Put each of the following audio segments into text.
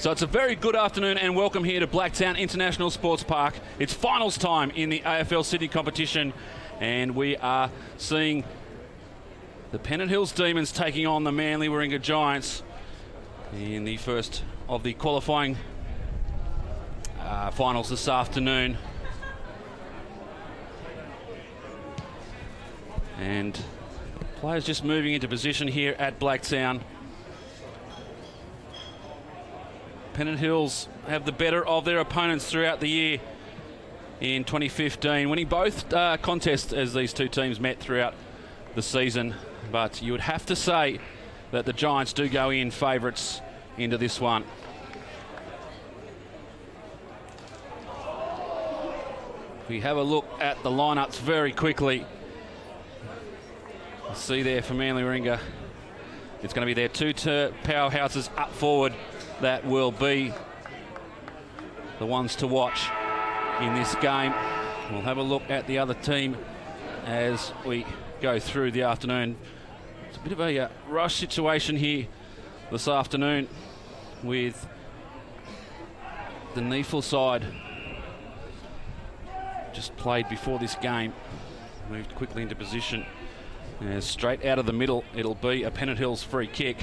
So it's a very good afternoon and welcome here to Blacktown International Sports Park. It's finals time in the AFL Sydney competition and we are seeing the Pennant Hills Demons taking on the Manly Warringah Giants in the first of the qualifying finals this afternoon. And players just moving into position here at Blacktown. Pennant Hills have the better of their opponents throughout the year in 2015, winning both contests as these two teams met throughout the season. But you would have to say that the Giants do go in favourites into this one. We have a look at the lineups very quickly. See there for Manly Warringah, it's going to be their two powerhouses up forward that will be the ones to watch in this game. We'll have a look at the other team as we go through the afternoon. It's a bit of a rush situation here this afternoon with the Neefel side just played before this game, moved quickly into position. Straight out of the middle, it'll be a Pennant Hills free kick.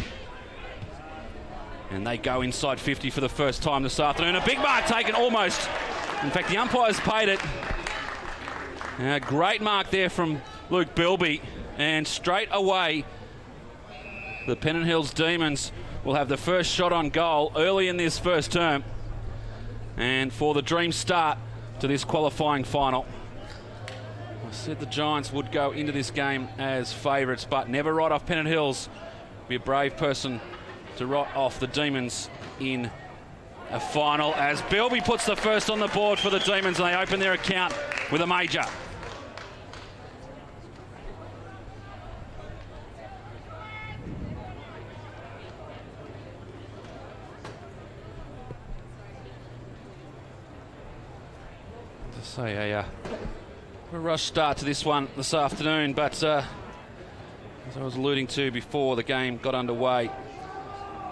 And they go inside 50 for the first time this afternoon. A big mark taken almost. In fact, the umpires paid it. Great mark there from Luke Bilby. And straight away, the Pennant Hills Demons will have the first shot on goal early in this first term. And for the dream start to this qualifying final. I said the Giants would go into this game as favourites, but never write off Pennant Hills. Be a brave person to write off the Demons in a final as Bilby puts the first on the board for the Demons and they open their account with a major. To say a rush start to this one this afternoon, but as I was alluding to before the game got underway,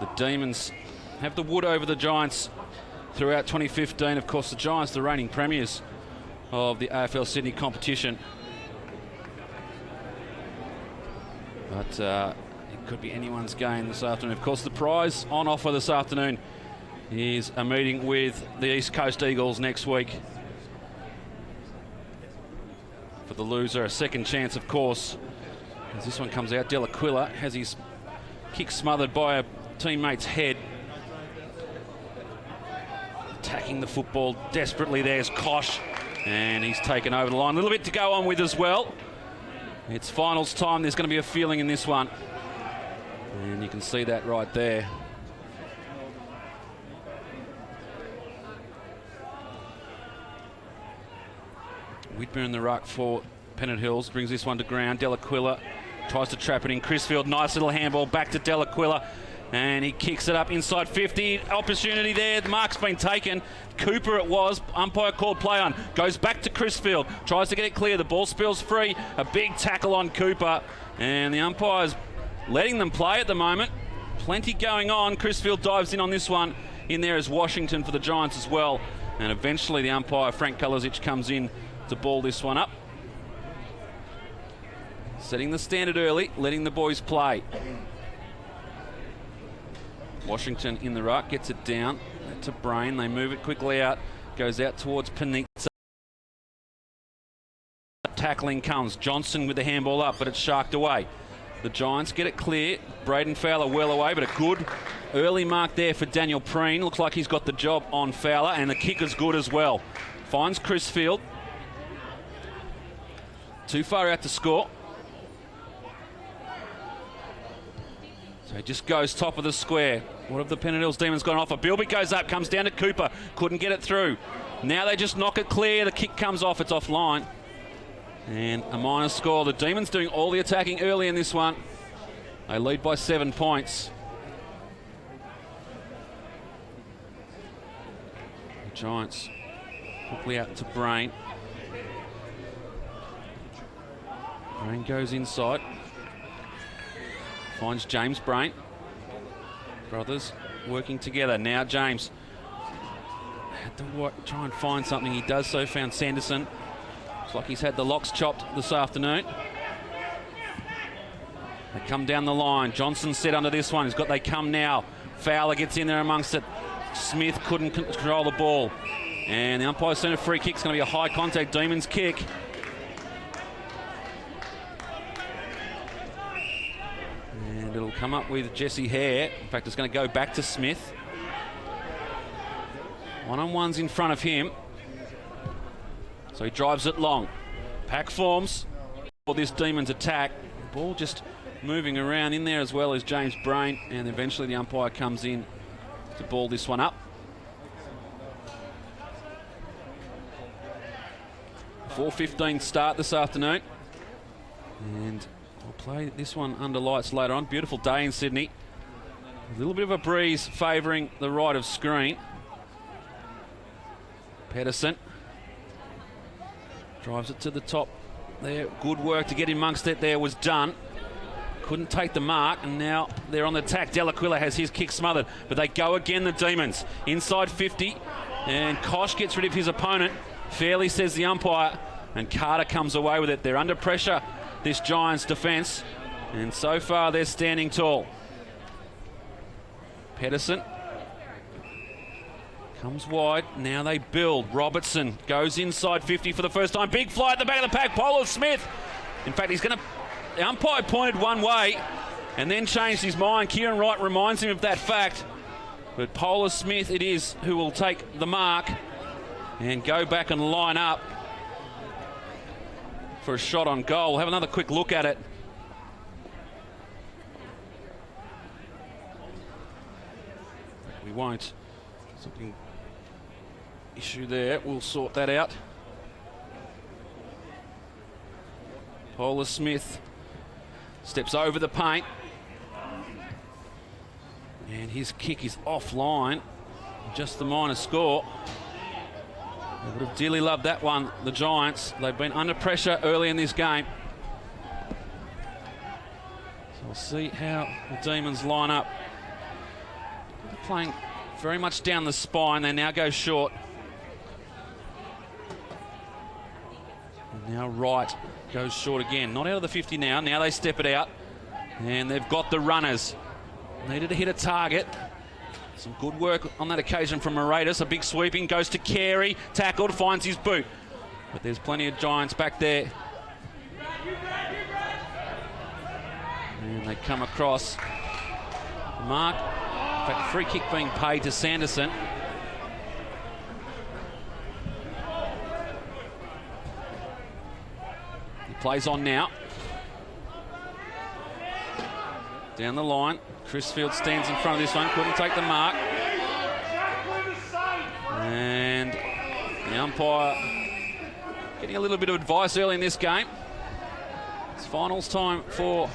the Demons have the wood over the Giants throughout 2015. Of course, the Giants, the reigning premiers of the AFL Sydney competition. But it could be anyone's game this afternoon. Of course, the prize on offer this afternoon is a meeting with the East Coast Eagles next week. For the loser, a second chance, of course. As this one comes out, Delaquila has his kick smothered by a teammate's head. Attacking the football desperately, there's Kosh, and he's taken over the line. A little bit to go on with as well. It's finals time, there's going to be a feeling in this one. And you can see that right there. Whitburn in the ruck for Pennant Hills, brings this one to ground. Delaquila tries to trap it in. Crisfield, nice little handball back to Delaquila. And he kicks it up inside 50. Opportunity there. The mark's been taken. Cooper it was. Umpire called play on. Goes back to Crisfield. Tries to get it clear. The ball spills free. A big tackle on Cooper. And the umpire's letting them play at the moment. Plenty going on. Crisfield dives in on this one. In there is Washington for the Giants as well. And eventually the umpire, Frank Kalasic, comes in to ball this one up. Setting the standard early. Letting the boys play. Washington in the ruck, gets it down to Brain. They move it quickly out, goes out towards Pennant. Tackling comes. Johnson with the handball up, but it's sharked away. The Giants get it clear. Braden Fowler well away, but a good early mark there for Daniel Preen. Looks like he's got the job on Fowler, and the kick is good as well. Finds Crisfield. Too far out to score. So he just goes top of the square. What have the Pennant Hills Demons got on offer? Bilby goes up, comes down to Cooper. Couldn't get it through. Now they just knock it clear. The kick comes off. It's offline. And a minor score. The Demons doing all the attacking early in this one. They lead by 7 points. The Giants quickly out to Brain. Brain goes inside. Finds James Brain. Brothers working together. Now James had to try and find something. He does so, found Sanderson. Looks like he's had the locks chopped this afternoon. They come down the line. Johnson set under this one. They come now. Fowler gets in there amongst it. Smith couldn't control the ball. And the umpire's seen a free kick. It's going to be a high contact Demons kick. And it'll come up with Jesse Hare. In fact, it's going to go back to Smith. One-on-one's in front of him. So he drives it long. Pack forms for this Demons attack. Ball just moving around in there as well as James Brain. And eventually the umpire comes in to ball this one up. 4:15 start this afternoon. And we'll play this one under lights later on. Beautiful day in Sydney. A little bit of a breeze favouring the right of screen. Pedersen drives it to the top there. Good work to get in amongst it there was done. Couldn't take the mark, and now they're on the attack. Delaquila has his kick smothered, but they go again, the Demons. Inside 50, and Kosh gets rid of his opponent. Fairly, says the umpire, and Carter comes away with it. They're under pressure, this Giants defence, and so far they're standing tall. Pedersen comes wide. Now they build. Robertson goes inside 50 for the first time. Big fly at the back of the pack. Polar Smith. In fact, the umpire pointed one way and then changed his mind. Kieran Wright reminds him of that fact. But Polar Smith it is who will take the mark and go back and line up for a shot on goal. We'll have another quick look at it. We won't. Something issue there. We'll sort that out. Polar Smith steps over the paint. And his kick is offline. Just the minor score. They would have dearly loved that one, the Giants. They've been under pressure early in this game. So we'll see how the Demons line up. They're playing very much down the spine. They now go short. And now Wright goes short again. Not out of the 50 now. Now they step it out. And they've got the runners. Needed to hit a target. Some good work on that occasion from Moratus. A big sweeping goes to Carey. Tackled, finds his boot. But there's plenty of Giants back there. And they come across. Mark. In fact, free kick being paid to Sanderson. He plays on now. Down the line. Crisfield stands in front of this one. Couldn't take the mark. And the umpire getting a little bit of advice early in this game. It's finals time for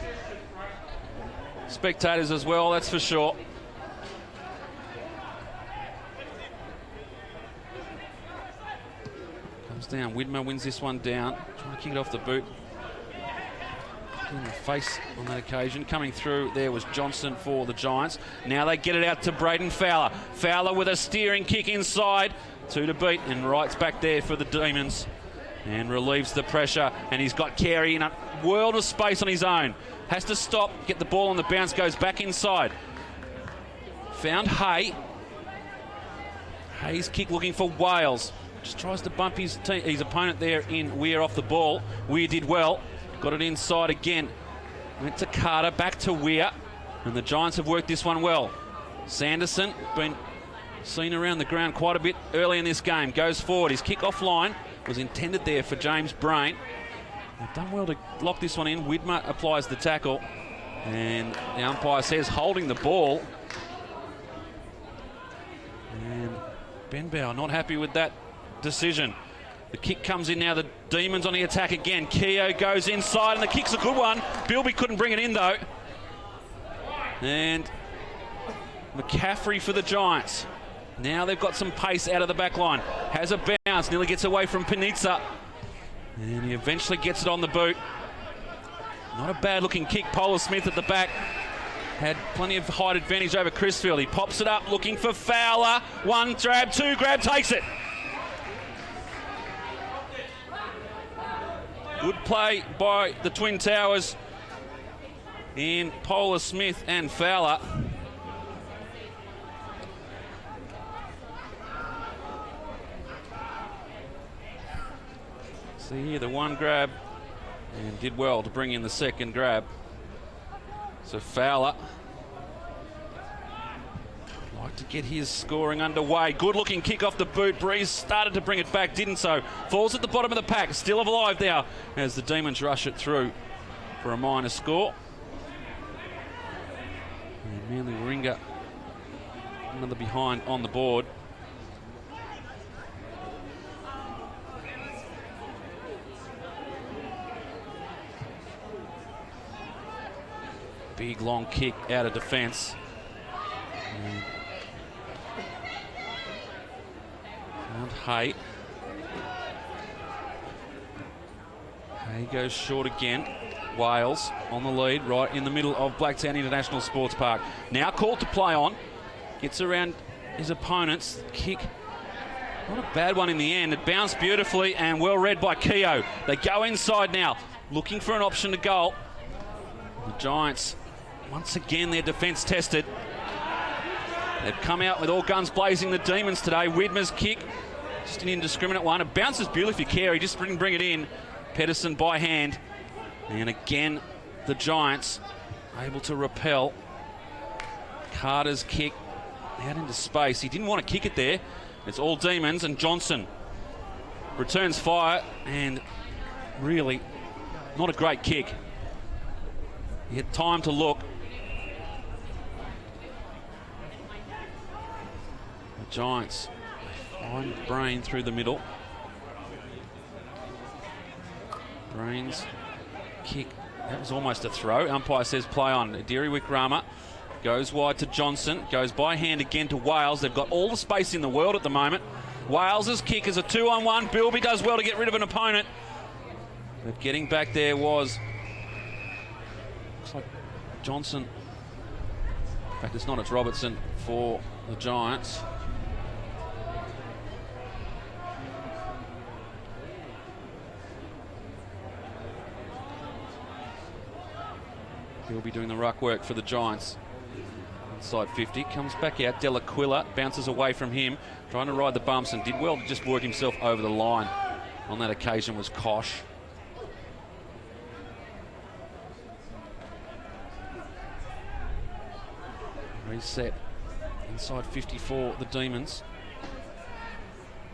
spectators as well, that's for sure. Comes down. Widmer wins this one down. Trying to kick it off the boot. In the face on that occasion. Coming through there was Johnson for the Giants. Now they get it out to Braden Fowler. Fowler with a steering kick inside. 2 to beat, and Wright's back there for the Demons and relieves the pressure. And he's got Carey in a world of space on his own. Has to stop, get the ball on the bounce, goes back inside. Found Hay. Hay's kick looking for Wales. Just tries to bump his opponent there in Weir off the ball. Weir did well. Got it inside again. Went to Carter, back to Weir. And the Giants have worked this one well. Sanderson, been seen around the ground quite a bit early in this game. Goes forward. His kick offline was intended there for James Brain. They've done well to lock this one in. Widmer applies the tackle. And the umpire says holding the ball. And Ben Bauer not happy with that decision. The kick comes in now. The Demons on the attack again. Keogh goes inside, and the kick's a good one. Bilby couldn't bring it in, though. And McCaffrey for the Giants. Now they've got some pace out of the back line. Has a bounce, nearly gets away from Panizza. And he eventually gets it on the boot. Not a bad-looking kick. Polar Smith at the back. had plenty of height advantage over Crisfield. He pops it up looking for Fowler. One grab, two grab, takes it. Good play by the Twin Towers in Polar, Smith and Fowler. See here, the one grab, and did well to bring in the second grab. So Fowler like to get his scoring underway. Good looking kick off the boot. Breeze started to bring it back, didn't so. Falls at the bottom of the pack, still alive now as the Demons rush it through for a minor score. And Manly Warringah another behind on the board. Big long kick out of defence. Found Hay. Hay goes short again. Wales on the lead right in the middle of Blacktown International Sports Park. Now called to play on. Gets around his opponents. Kick, not a bad one in the end. It bounced beautifully and well read by Keogh. They go inside now, looking for an option to goal. The Giants, once again, their defence tested. They've come out with all guns blazing, the Demons today. Widmer's kick, just an indiscriminate one. It bounces beautifully for Carey, just didn't bring it in. Pedersen by hand. And again, the Giants able to repel. Carter's kick out into space. He didn't want to kick it there. It's all Demons, and Johnson returns fire, and really not a great kick. He had time to look. The Giants find Brain through the middle. Brain's kick, that was almost a throw. Umpire says play on. Adiri Wickrama goes wide to Johnson, goes by hand again to Wales. They've got all the space in the world at the moment. Wales's kick is a 2-on-1. Bilby does well to get rid of an opponent. But getting back there was, looks like Johnson. In fact, it's not, it's Robertson for the Giants. He'll be doing the ruck work for the Giants. Inside 50, comes back out. Delaquila bounces away from him, trying to ride the bumps, and did well to just work himself over the line. On that occasion was Kosh. Reset inside 54, the Demons.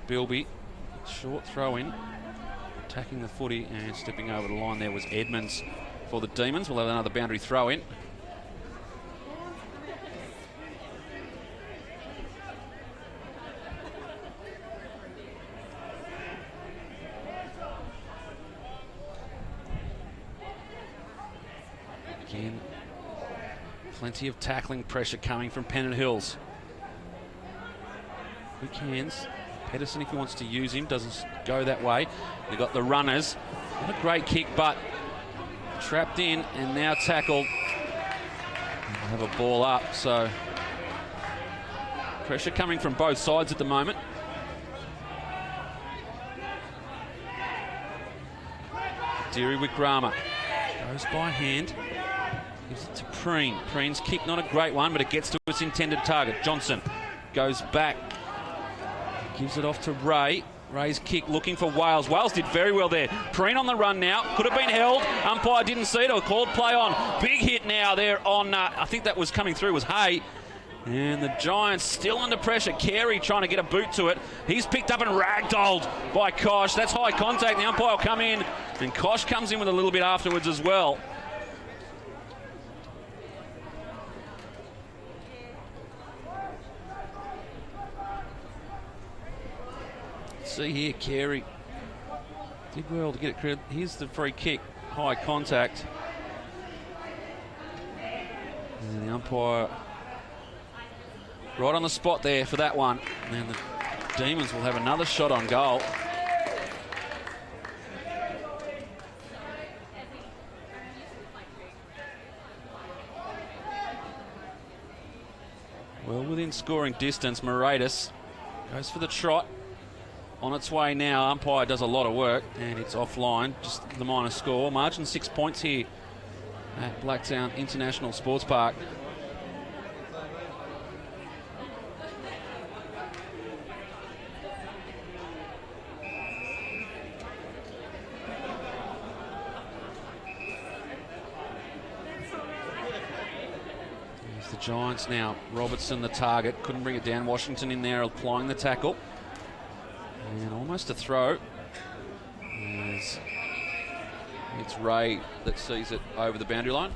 Bilby, short throw in, attacking the footy, and stepping over the line there was Edmonds for the Demons. We'll have another boundary throw in. Again, plenty of tackling pressure coming from Pennant Hills. Quick hands. Pedersen, if he wants to use him, doesn't go that way. They've got the runners. Not a great kick, but trapped in and now tackled. They'll have a ball up, so pressure coming from both sides at the moment. Adiri Wickrama goes by hand. Gives it to Preen. Preen's kick, not a great one, but it gets to its intended target. Johnson goes back. Gives it off to Ray. Ray's kick looking for Wales. Wales did very well there. Preen on the run now. Could have been held. Umpire didn't see it or called play on. Big hit now there on, I think that was coming through, was Hay. And the Giants still under pressure. Carey trying to get a boot to it. He's picked up and ragdolled by Kosh. That's high contact. The umpire will come in, and Kosh comes in with a little bit afterwards as well. See here, Carey did well to get it cleared. Here's the free kick, high contact. And the umpire right on the spot there for that one. And the Demons will have another shot on goal. Well within scoring distance. Moratis goes for the trot. On its way now. Umpire does a lot of work, and it's offline. Just the minor score. Margin 6 points here at Blacktown International Sports Park. There's the Giants now. Robertson the target. Couldn't bring it down. Washington in there applying the tackle. And almost a throw. It's Ray that sees it over the boundary line.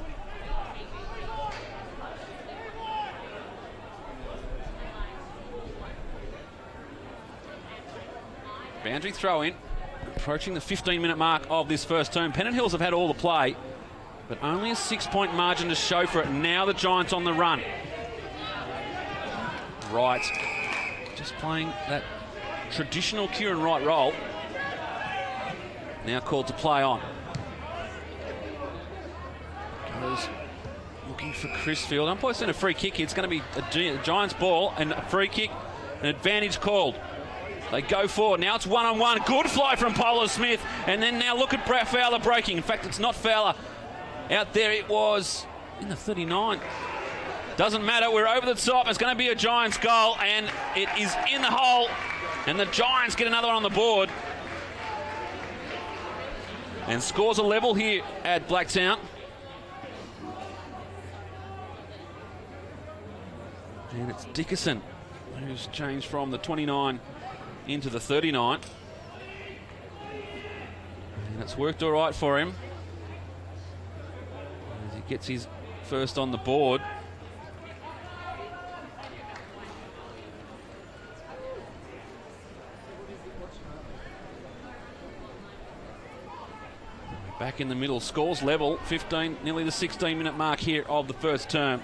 Boundary throw in. Approaching the 15-minute mark of this first term. Pennant Hills have had all the play, but only a 6-point margin to show for it. Now the Giants on the run. Right. Just playing that traditional Kieran Wright role. Now called to play on. Goes looking for Crisfield. Umpire's sent a free kick. It's going to be a Giants ball and a free kick. An advantage called. They go forward. Now it's one-on-one. Good fly from Polo Smith. And then now look at Brett Fowler breaking. In fact, it's not Fowler. Out there it was in the 39. Doesn't matter. We're over the top. It's going to be a Giants goal. And it is in the hole. And the Giants get another one on the board. And scores a level here at Blacktown. And it's Dickerson who's changed from the 29 into the 39. And it's worked all right for him as he gets his first on the board. Back in the middle, scores level, 15, nearly the 16-minute mark here of the first term.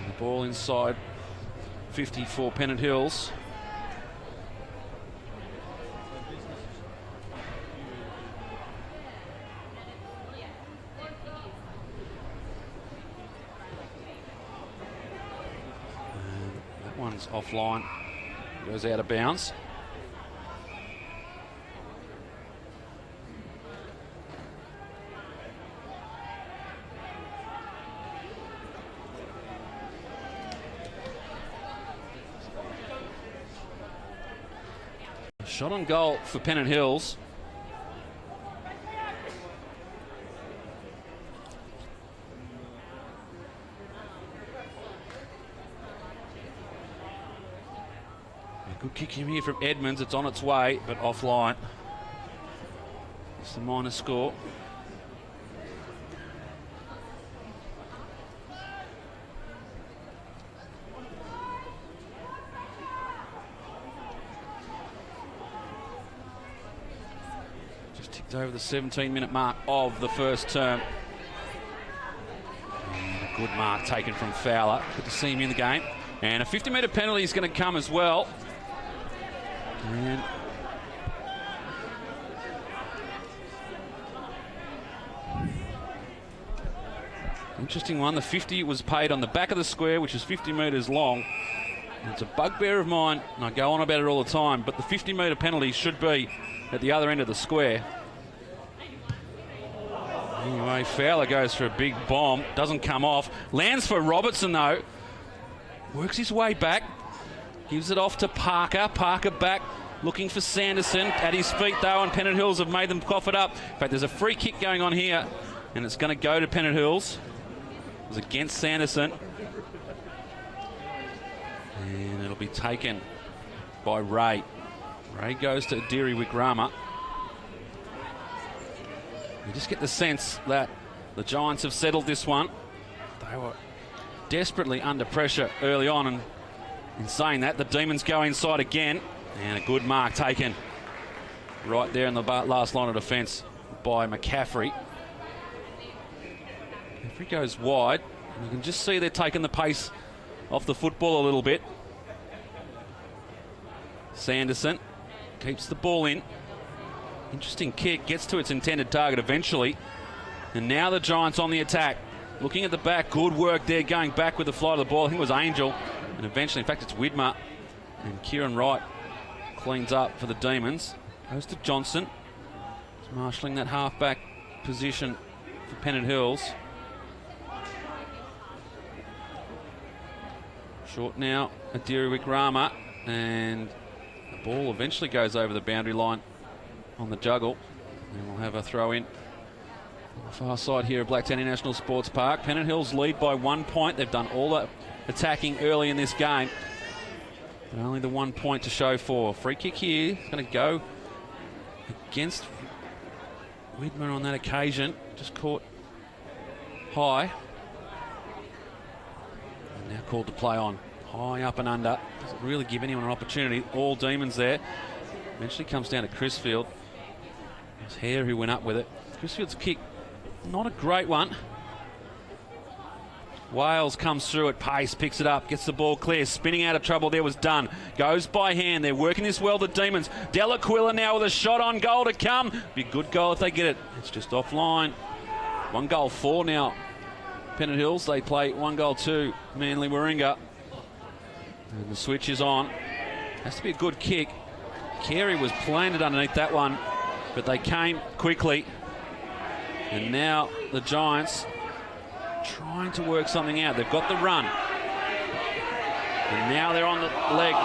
The ball inside 50 for Pennant Hills. One's offline, goes out of bounds. Shot on goal for Pennant Hills. Good kick in here from Edmonds. It's on its way, but offline. It's the minor score. Just ticked over the 17-minute mark of the first term. And a good mark taken from Fowler. Good to see him in the game. And a 50-metre penalty is going to come as well. And interesting one. The 50 was paid on the back of the square, which is 50 metres long. And it's a bugbear of mine, and I go on about it all the time, but the 50-metre penalty should be at the other end of the square. Anyway, Fowler goes for a big bomb. Doesn't come off. Lands for Robertson, though. Works his way back. Gives it off to Parker. Parker back, looking for Sanderson. At his feet, though, and Pennant Hills have made them cough it up. In fact, there's a free kick going on here, and it's going to go to Pennant Hills. It was against Sanderson. And it'll be taken by Ray. Ray goes to Deary Wickrama. You just get the sense that the Giants have settled this one. They were desperately under pressure early on, and in saying that, the Demons go inside again, and a good mark taken right there in the last line of defence by McCaffrey. Referee goes wide. And you can just see they're taking the pace off the football a little bit. Sanderson keeps the ball in. Interesting kick, gets to its intended target eventually. And now the Giants on the attack. Looking at the back, good work there, going back with the flight of the ball. I think it was Angel. And eventually, in fact, it's Widmer. And Kieran Wright cleans up for the Demons. Goes to Johnson. He's marshalling that half-back position for Pennant Hills. Short now, Adiri Wikrama. And the ball eventually goes over the boundary line on the juggle. And we'll have a throw in on the far side here at Blacktown International Sports Park. Pennant Hills lead by 1 point. They've done all the attacking early in this game. But only the 1 point to show for. Free kick here. It's going to go against Widmer on that occasion. Just caught high. And now called to play on. High up and under. Doesn't really give anyone an opportunity. All Demons there. Eventually comes down to Crisfield. It was Hare who went up with it. Crisfield's kick, not a great one. Wales comes through at pace, picks it up, gets the ball clear, spinning out of trouble there was Dunn. Goes by hand, they're working this well, the Demons. Delaquila now with a shot on goal to come. Be a good goal if they get it. It's just offline. 1-4 now. Pennant Hills, they play 1-2. Manly Warringah. And the switch is on. Has to be a good kick. Carey was planted underneath that one, but they came quickly. And now the Giants trying to work something out. They've got the run. And now they're on the leg.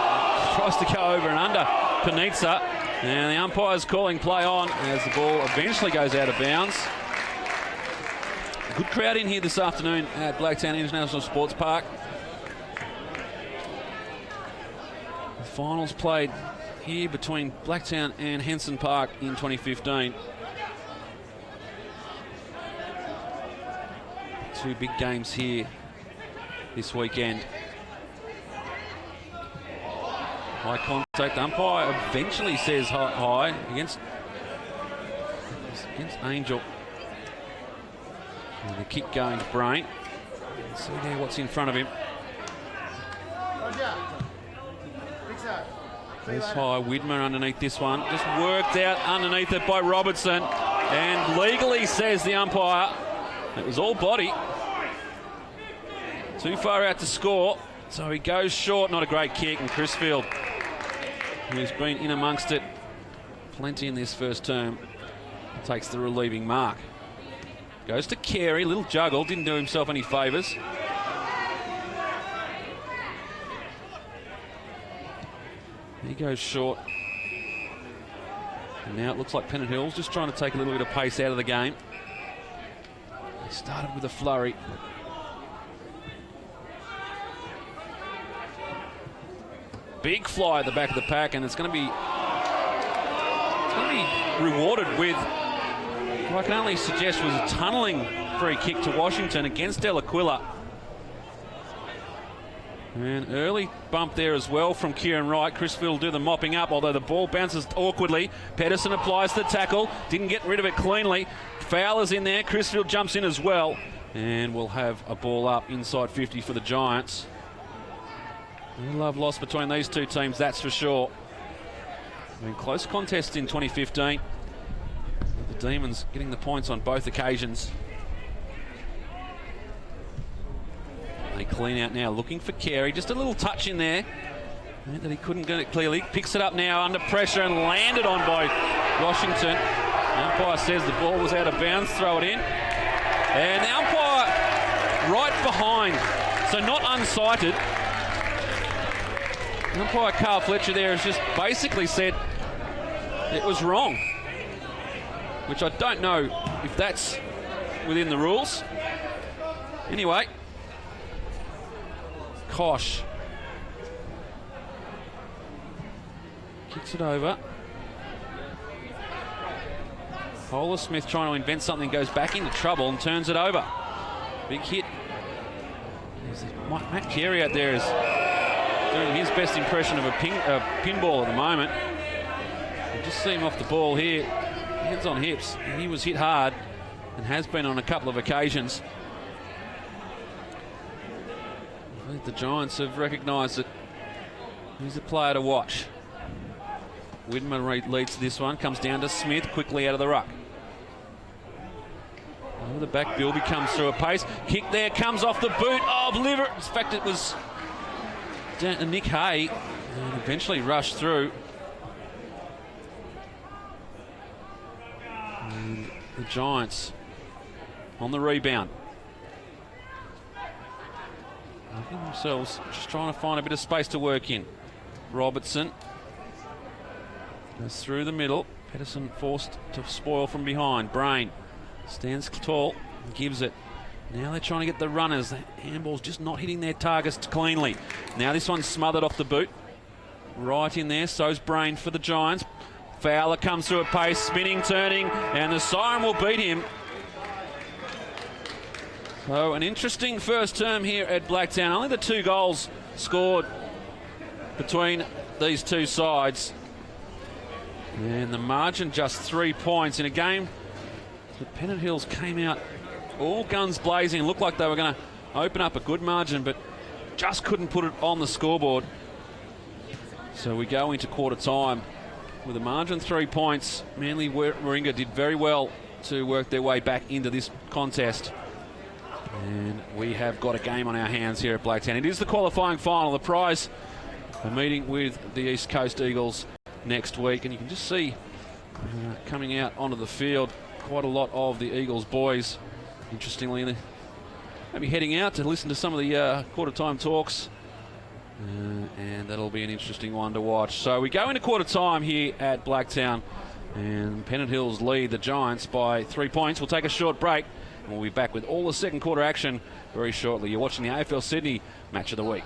Tries to go over and under Panizza. And the umpire's calling play on as the ball eventually goes out of bounds. Good crowd in here this afternoon at Blacktown International Sports Park. The finals played here between Blacktown and Henson Park in 2015. Two big games here this weekend. High contact. The umpire eventually says high against Angel. And the kick going to Brain. See there what's in front of him. There's high. Widmer underneath this one. Just worked out underneath it by Robertson. And legally says the umpire it was all body. Too far out to score. So he goes short. Not a great kick. And Crisfield, who's been in amongst it plenty in this first term, takes the relieving mark. Goes to Carey. Little juggle. Didn't do himself any favours. He goes short. And now it looks like Pennant Hills just trying to take a little bit of pace out of the game. They started with a flurry. Big fly at the back of the pack, and it's going to be rewarded with what I can only suggest was a tunnelling free kick to Washington against Delaquila. And early bump there as well from Kieran Wright. Crisfield will do the mopping up, although the ball bounces awkwardly. Pedersen applies the tackle. Didn't get rid of it cleanly. Fowler's in there. Crisfield jumps in as well. And we'll have a ball up inside 50 for the Giants. No love lost between these two teams, that's for sure. I mean, close contest in 2015. The Demons getting the points on both occasions. They clean out now, looking for Carey. Just a little touch in there. Meant that he couldn't get it clearly. Picks it up now under pressure and landed on by Washington. The umpire says the ball was out of bounds. Throw it in. And the umpire right behind. So not unsighted. The umpire Carl Fletcher there has just basically said it was wrong. Which I don't know if that's within the rules. Anyway. Kosh kicks it over. Holer Smith trying to invent something, goes back into trouble and turns it over. Big hit. Matt Carey out there is doing his best impression of a pinball at the moment. You just see him off the ball here. Hands on hips. He was hit hard and has been on a couple of occasions. I think the Giants have recognised that he's a player to watch. Widmer leads this one, comes down to Smith, quickly out of the ruck. Over the back, Bilby comes through a pace. Kick there, comes off the boot of Liver. In fact, it was down to Nick Hay, and eventually rushed through. And the Giants on the rebound. Looking themselves, just trying to find a bit of space to work in. Robertson goes through the middle. Pedersen forced to spoil from behind. Brain stands tall and gives it. Now they're trying to get the runners. The handball's just not hitting their targets cleanly. Now this one's smothered off the boot. Right in there, so's Brain for the Giants. Fowler comes through a pace, spinning, turning, and the siren will beat him. So an interesting first term here at Blacktown. Only the 2 goals scored between these two sides. And the margin just 3 points in a game. The Pennant Hills came out all guns blazing. Looked like they were going to open up a good margin, but just couldn't put it on the scoreboard. So we go into quarter time with a margin 3 points. Manly Warringah did very well to work their way back into this contest. And we have got a game on our hands here at Blacktown. It is the qualifying final. The prize, a meeting with the East Coast Eagles next week. And you can just see coming out onto the field quite a lot of the Eagles boys. Interestingly, they may be heading out to listen to some of the quarter time talks. And that'll be an interesting one to watch. So we go into quarter time here at Blacktown. And Pennant Hills lead the Giants by 3 points. We'll take a short break. And we'll be back with all the second quarter action very shortly. You're watching the AFL Sydney Match of the Week.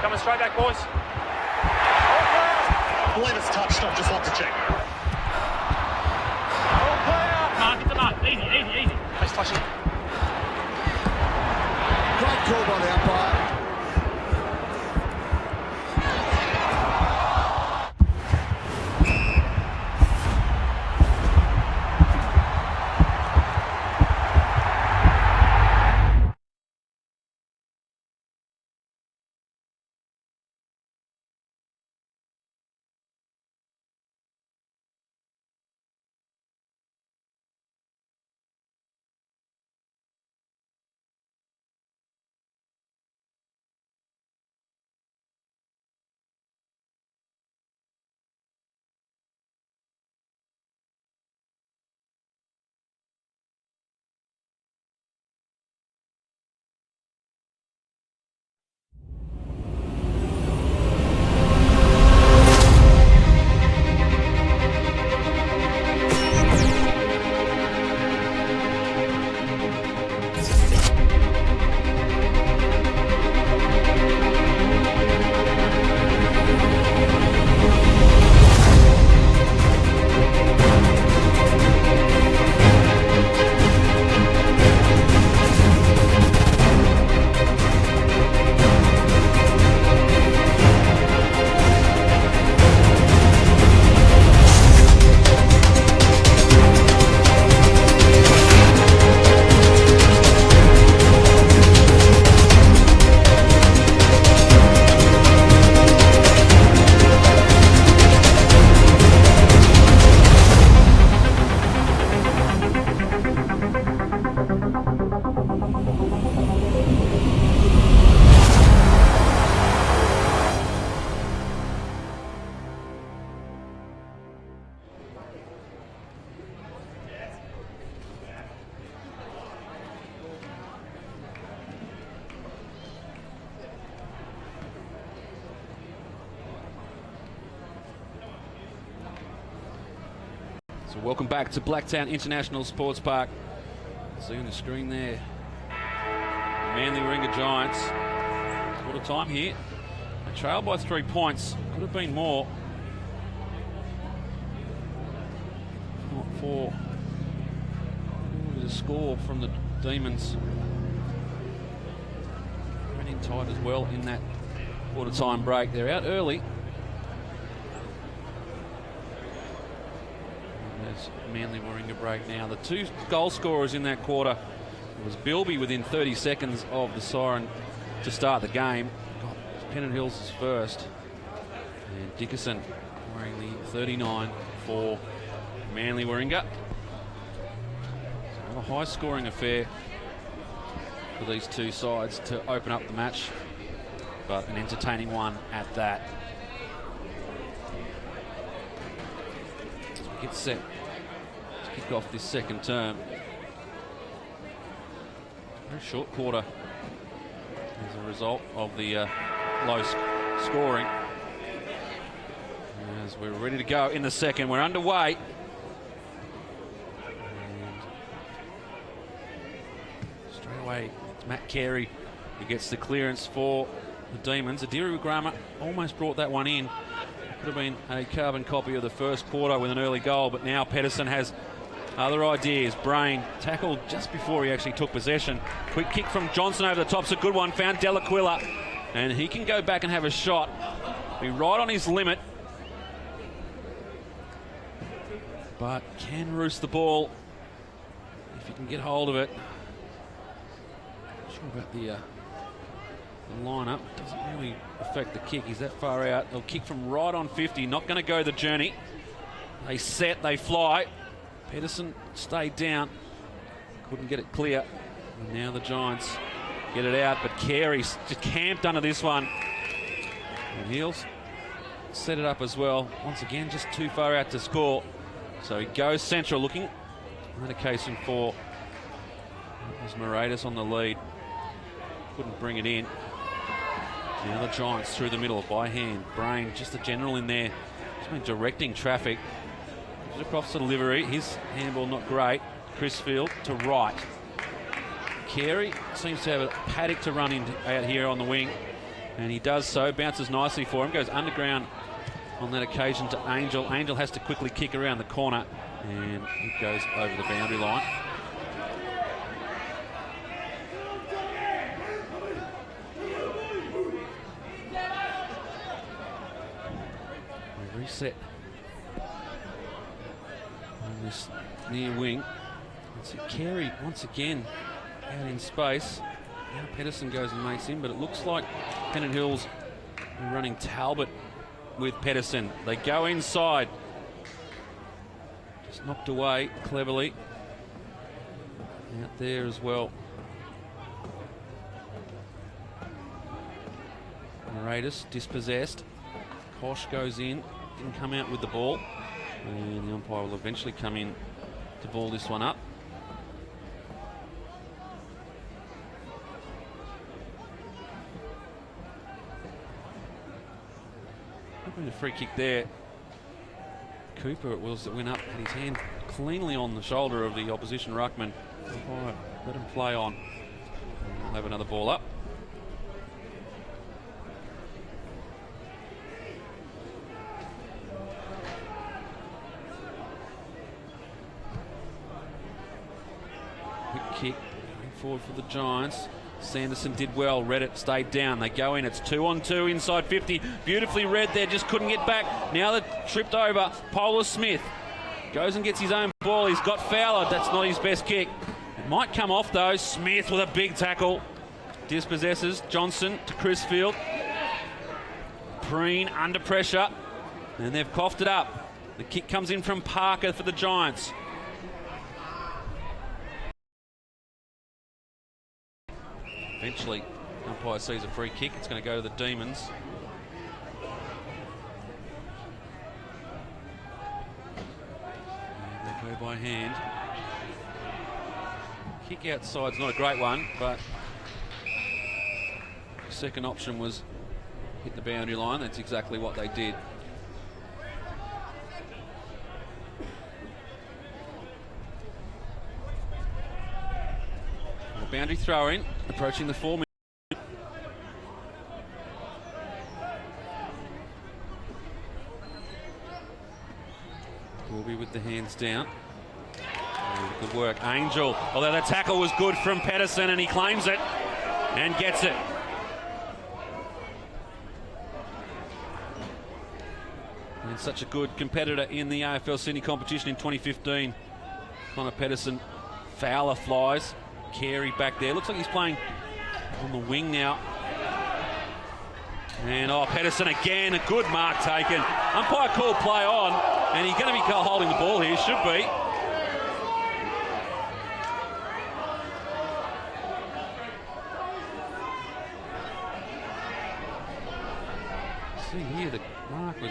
Coming straight back, boys. I believe it's touched. I just want to check. Mark, it's a mark. Easy, easy, easy. Nice touching. Great call by the umpire. So welcome back to Blacktown International Sports Park. See on the screen there, Manly Warringah Giants. Quarter time here. They trail by 3 points. Could have been more. Not 4. There was a score from the Demons. Running tight as well in that quarter time break. They're out early. There's Manly Warringah break now. The 2 goal scorers in that quarter. It was Bilby within 30 seconds of the siren to start the game. Pennant Hills is first. And Dickerson wearing the 39 for Manly Warringah. So a high scoring affair for these two sides to open up the match, but an entertaining one at that. As we get set to kick off this second term. Very short quarter as a result of the low scoring. As we're ready to go in the second, we're underway. And straight away, it's Matt Carey who gets the clearance for the Demons. Adiri Wigrama almost brought that one in. Could have been a carbon copy of the first quarter with an early goal, but now Pedersen has other ideas. Brain tackled just before he actually took possession. Quick kick from Johnson over the top. It's a good one. Found Delaquila, and he can go back and have a shot. Be right on his limit, but can roost the ball if he can get hold of it. Not sure about the lineup. Doesn't really affect the kick. He's that far out. They'll kick from right on 50. Not going to go the journey. They set, they fly. Pedersen stayed down, couldn't get it clear. And now the Giants get it out, but Carey's just camped under this one. And he'll set it up as well. Once again, just too far out to score. So he goes central looking. Another case in 4. It was Moratis on the lead. Couldn't bring it in. Now the Giants through the middle by hand. Brain, just a general in there. He's been directing traffic. Across the delivery, his handball not great. Crisfield to right. Carey seems to have a paddock to run in out here on the wing, and he does so. Bounces nicely for him. Goes underground on that occasion to Angel. Angel has to quickly kick around the corner, and he goes over the boundary line. We reset on this near wing. It's Carey once again out in space. Now Pedersen goes and makes him, but it looks like Pennant Hills are running Talbot with Pedersen. They go inside. Just knocked away cleverly. Out there as well. Moratis dispossessed. Kosh goes in, didn't come out with the ball. And the umpire will eventually come in to ball this one up. Hoping a free kick there. Cooper it was that went up, had his hand cleanly on the shoulder of the opposition ruckman. Umpire let him play on. And we'll have another ball up. Kick going forward for the Giants. Sanderson did well. Read it, stayed down. They go in. It's 2-on-2 inside 50. Beautifully read there. Just couldn't get back. Now they're tripped over. Polar Smith goes and gets his own ball. He's got Fowler. That's not his best kick. It might come off though. Smith with a big tackle. Dispossesses. Johnson to Crisfield. Preen under pressure. And they've coughed it up. The kick comes in from Parker for the Giants. Eventually, umpire sees a free kick. It's going to go to the Demons. And they go by hand. Kick outside's not a great one, but the second option was hit the boundary line. That's exactly what they did. boundary throw in, approaching the 4 minute. Wilby with the hands down. Good work, Angel. Although the tackle was good from Pedersen, and he claims it and gets it. And such a good competitor in the AFL Sydney competition in 2015. Connor Pedersen, Fowler flies. Carey back there. Looks like he's playing on the wing now. And Pedersen again, a good mark taken. Umpire called play on, and he's going to be holding the ball here, should be. See here, the mark was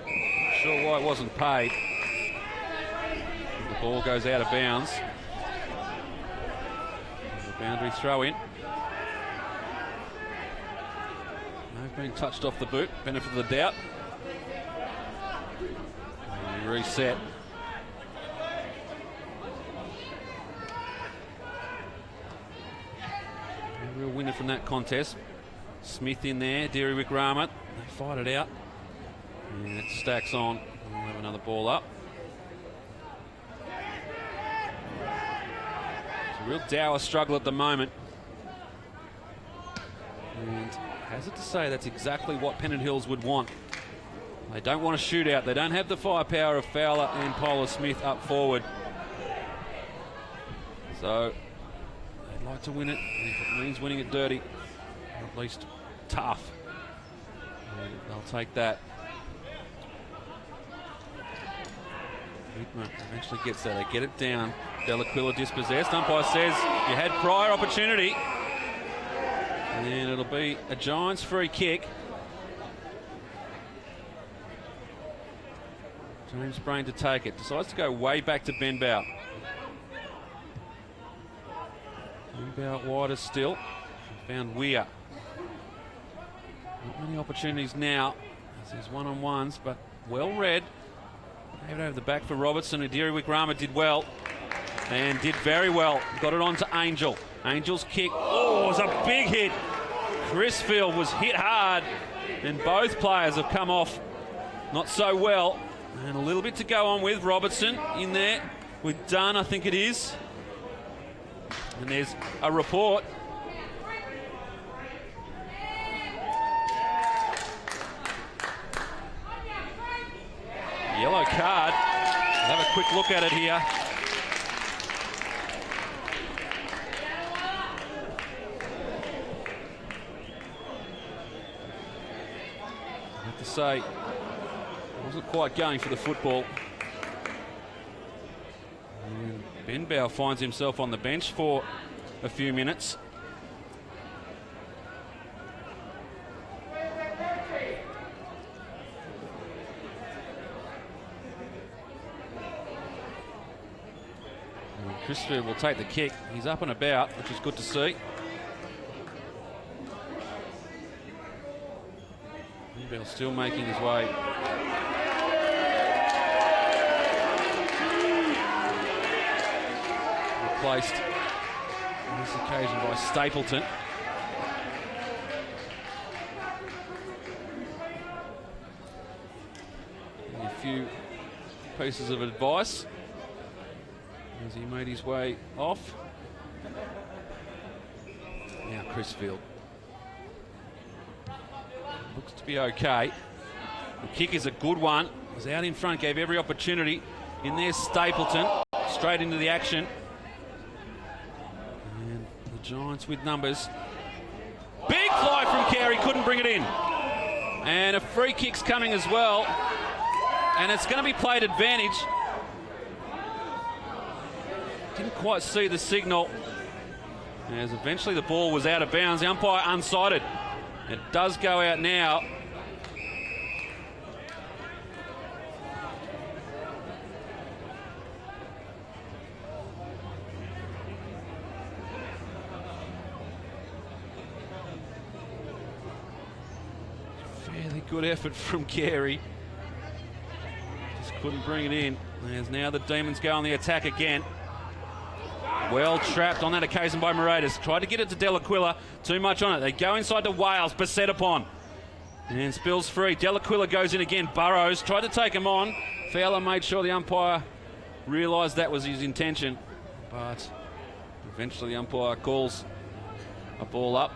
not sure why it wasn't paid. The ball goes out of bounds. The boundary throw in. They've been touched off the boot, benefit of the doubt. And reset. A real winner from that contest. Smith in there, Deary Wickrama. They fight it out. And it stacks on. We'll have another ball up. It's a real dour struggle at the moment. And hazard to say that's exactly what Pennant Hills would want. They don't want a shootout. They don't have the firepower of Fowler and Polar Smith up forward. So they'd like to win it. And if it means winning it dirty, or at least tough, they'll take that. Whitmer eventually gets that. They get it down. Delaquila dispossessed. Umpire says you had prior opportunity. And it'll be a Giants free kick. James Brain to take it. Decides to go way back to Benbow. Benbow wider still. Found Weir. Not many opportunities now, as there's one-on-ones, but well read. Gave it over the back for Robertson. Adiri Wickrama did well, and did very well. Got it on to Angel. Angel's kick, it was a big hit. Crisfield was hit hard, and both players have come off not so well. And a little bit to go on with. Robertson in there with Dunn, I think it is. And there's a report. Yellow card. We'll have a quick look at it here. I have to say, wasn't quite going for the football. And Benbow finds himself on the bench for a few minutes. Crisfield will take the kick. He's up and about, which is good to see. Benbow still making his way. Replaced on this occasion by Stapleton. And a few pieces of advice as he made his way off. Now Crisfield. Looks to be okay. The kick is a good one. Was out in front, gave every opportunity. In there, Stapleton, straight into the action. And the Giants with numbers. Big fly from Carey, couldn't bring it in. And a free kick's coming as well. And it's going to be played advantage. Didn't quite see the signal, as eventually the ball was out of bounds. The umpire unsighted. It does go out now. Fairly good effort from Carey. Just couldn't bring it in. As now the Demons go on the attack again. Well trapped on that occasion by Moradas. Tried to get it to Delaquila. Too much on it. They go inside to Wales. Beset upon. And spills free. Delaquila goes in again. Burrows tried to take him on. Fowler made sure the umpire realised that was his intention. But eventually the umpire calls a ball up.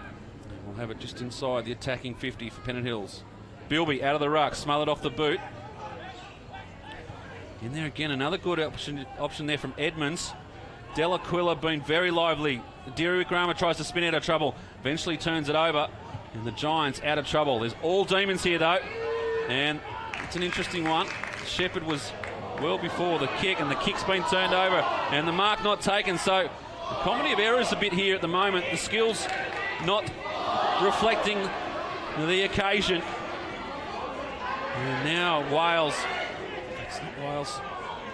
We'll have it just inside the attacking 50 for Pennant Hills. Bilby out of the ruck. Smothered off the boot. In there again, another good option there from Edmonds. Delaquila been very lively. Diriwikrama tries to spin out of trouble. Eventually turns it over. And the Giants out of trouble. There's all demons here though. And it's an interesting one. Shepherd was well before the kick, and the kick's been turned over. And the mark not taken. So the comedy of errors a bit here at the moment. The skills not reflecting the occasion. And now Wales. It's not Wales.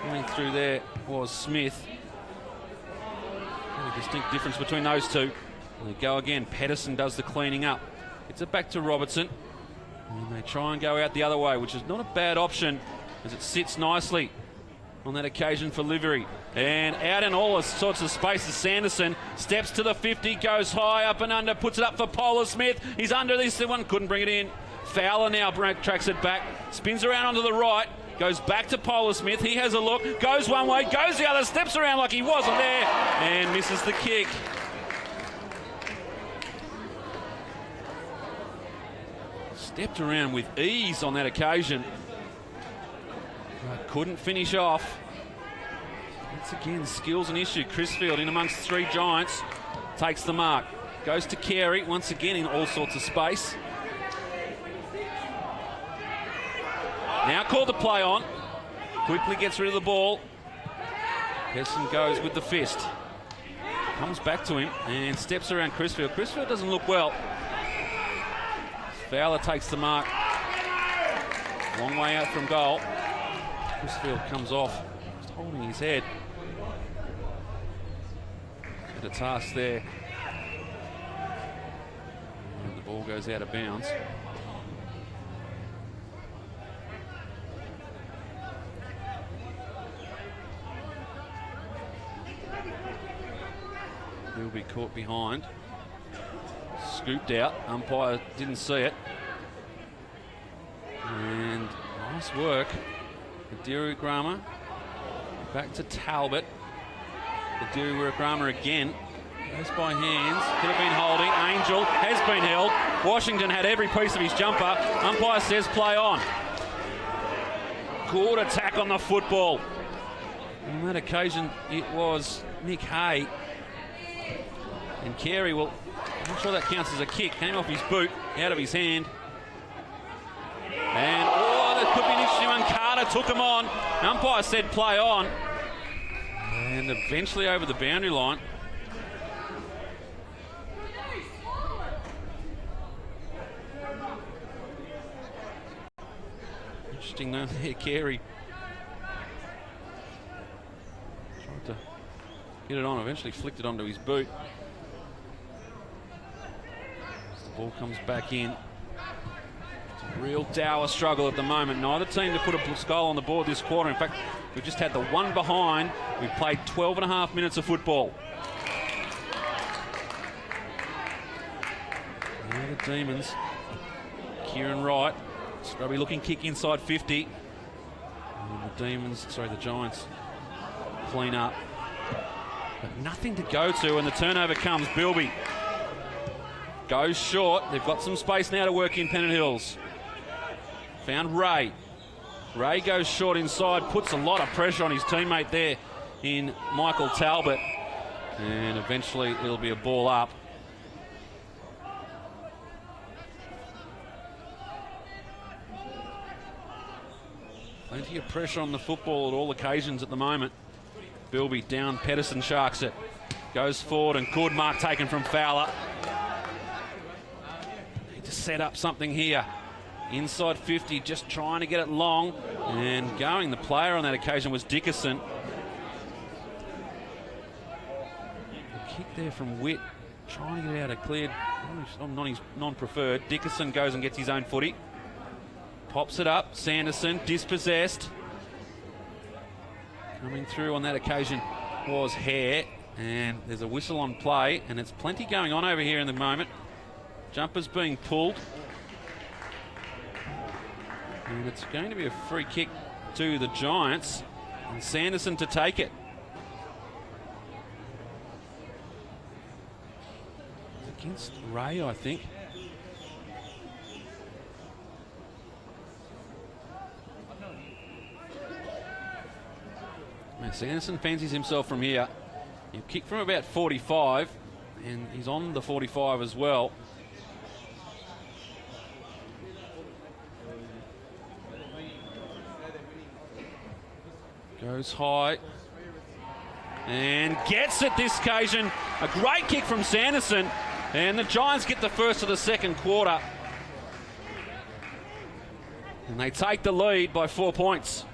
Coming through there was Smith. Very distinct difference between those two. And they go again. Pedersen does the cleaning up. Gets it back to Robertson. And they try and go out the other way, which is not a bad option as it sits nicely on that occasion for Livery. And out in all sorts of spaces, Sanderson steps to the 50, goes high, up and under, puts it up for Polar Smith. He's under this one, couldn't bring it in. Fowler now tracks it back, spins around onto the right, goes back to Polar Smith. He has a look, goes one way, goes the other, steps around like he wasn't there, and misses the kick. Stepped around with ease on that occasion. Couldn't finish off. Once again, skills an issue. Crisfield in amongst three Giants. Takes the mark. Goes to Carey, once again in all sorts of space. Now called the play on. Quickly gets rid of the ball. Pedersen goes with the fist. Comes back to him and steps around Crisfield. Crisfield doesn't look well. Fowler takes the mark. Long way out from goal. Crisfield comes off, just holding his head. Bit of task there. And the ball goes out of bounds. He'll be caught behind. Scooped out. Umpire didn't see it. And nice work. Diriwikrama back to Talbot. The Diriwikrama again. Goes by hands. Could have been holding. Angel has been held. Washington had every piece of his jumper. Umpire says play on. Good attack on the football. On that occasion, it was Nick Hay. And Carey, well, I'm not sure that counts as a kick. Came off his boot, out of his hand. And, that could be an interesting one. Carter took him on. Umpire said play on. And eventually over the boundary line. Interesting though there, Carey. Tried to get it on, eventually flicked it onto his boot. As the ball comes back in. Real dour struggle at the moment. Neither team to put a goal on the board this quarter. In fact, we've just had the one behind. We've played 12 and a half minutes of football. Now the Demons. Kieran Wright. Scrubby looking kick inside 50. And the Giants clean up. But nothing to go to, and the turnover comes. Bilby goes short. They've got some space now to work in Pennant Hills. Found Ray. Ray goes short inside, puts a lot of pressure on his teammate there in Michael Talbot. And eventually it'll be a ball up. Plenty of pressure on the football at all occasions at the moment. Bilby down, Pedersen sharks it. Goes forward and good mark taken from Fowler. Need to set up something here. Inside 50, just trying to get it long. And going, the player on that occasion was Dickerson. A kick there from Witt. Trying to get it out of cleared. Not his non-preferred. Dickerson goes and gets his own footy. Pops it up. Sanderson dispossessed. Coming through on that occasion was Hare. And there's a whistle on play, and it's plenty going on over here in the moment. Jumpers being pulled. And it's going to be a free kick to the Giants, and Sanderson to take it. It's against Ray, I think. Man, Sanderson fancies himself from here. He'll kick from about 45, and he's on the 45 as well. Goes high and gets it this occasion. A great kick from Sanderson, and the Giants get the first of the second quarter. And they take the lead by 4 points.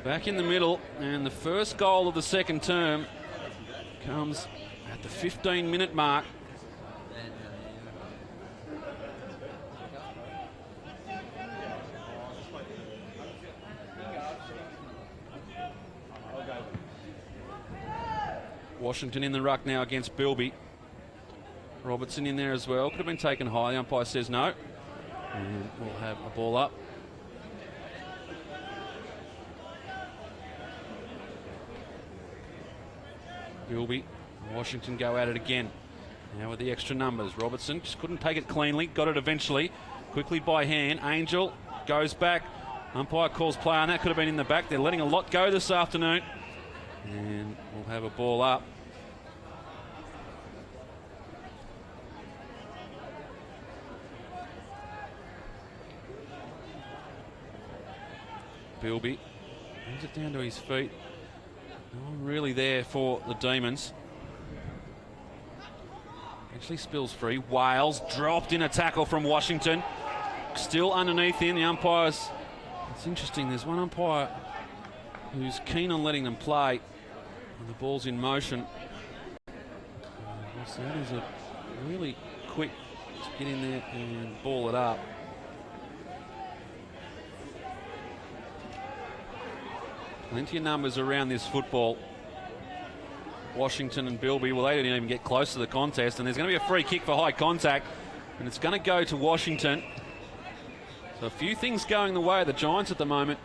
Back in the middle, and the first goal of the second term comes at the 15-minute mark. Washington in the ruck now against Bilby. Robertson in there as well. Could have been taken high. The umpire says no. And we'll have a ball up. Bilby, Washington go at it again. Now with the extra numbers. Robertson just couldn't take it cleanly. Got it eventually. Quickly by hand. Angel goes back. Umpire calls play on that. Could have been in the back. They're letting a lot go this afternoon. And we'll have a ball up. Bilby brings it down to his feet. No one really there for the Demons. Actually spills free. Wales dropped in a tackle from Washington. Still underneath him. The umpires. It's interesting. There's one umpire who's keen on letting them play when the ball's in motion. So that is a really quick to get in there and ball it up. Plenty of numbers around this football. Washington and Bilby, well, they didn't even get close to the contest, and there's going to be a free kick for high contact, and it's going to go to Washington. So a few things going the way of the Giants at the moment.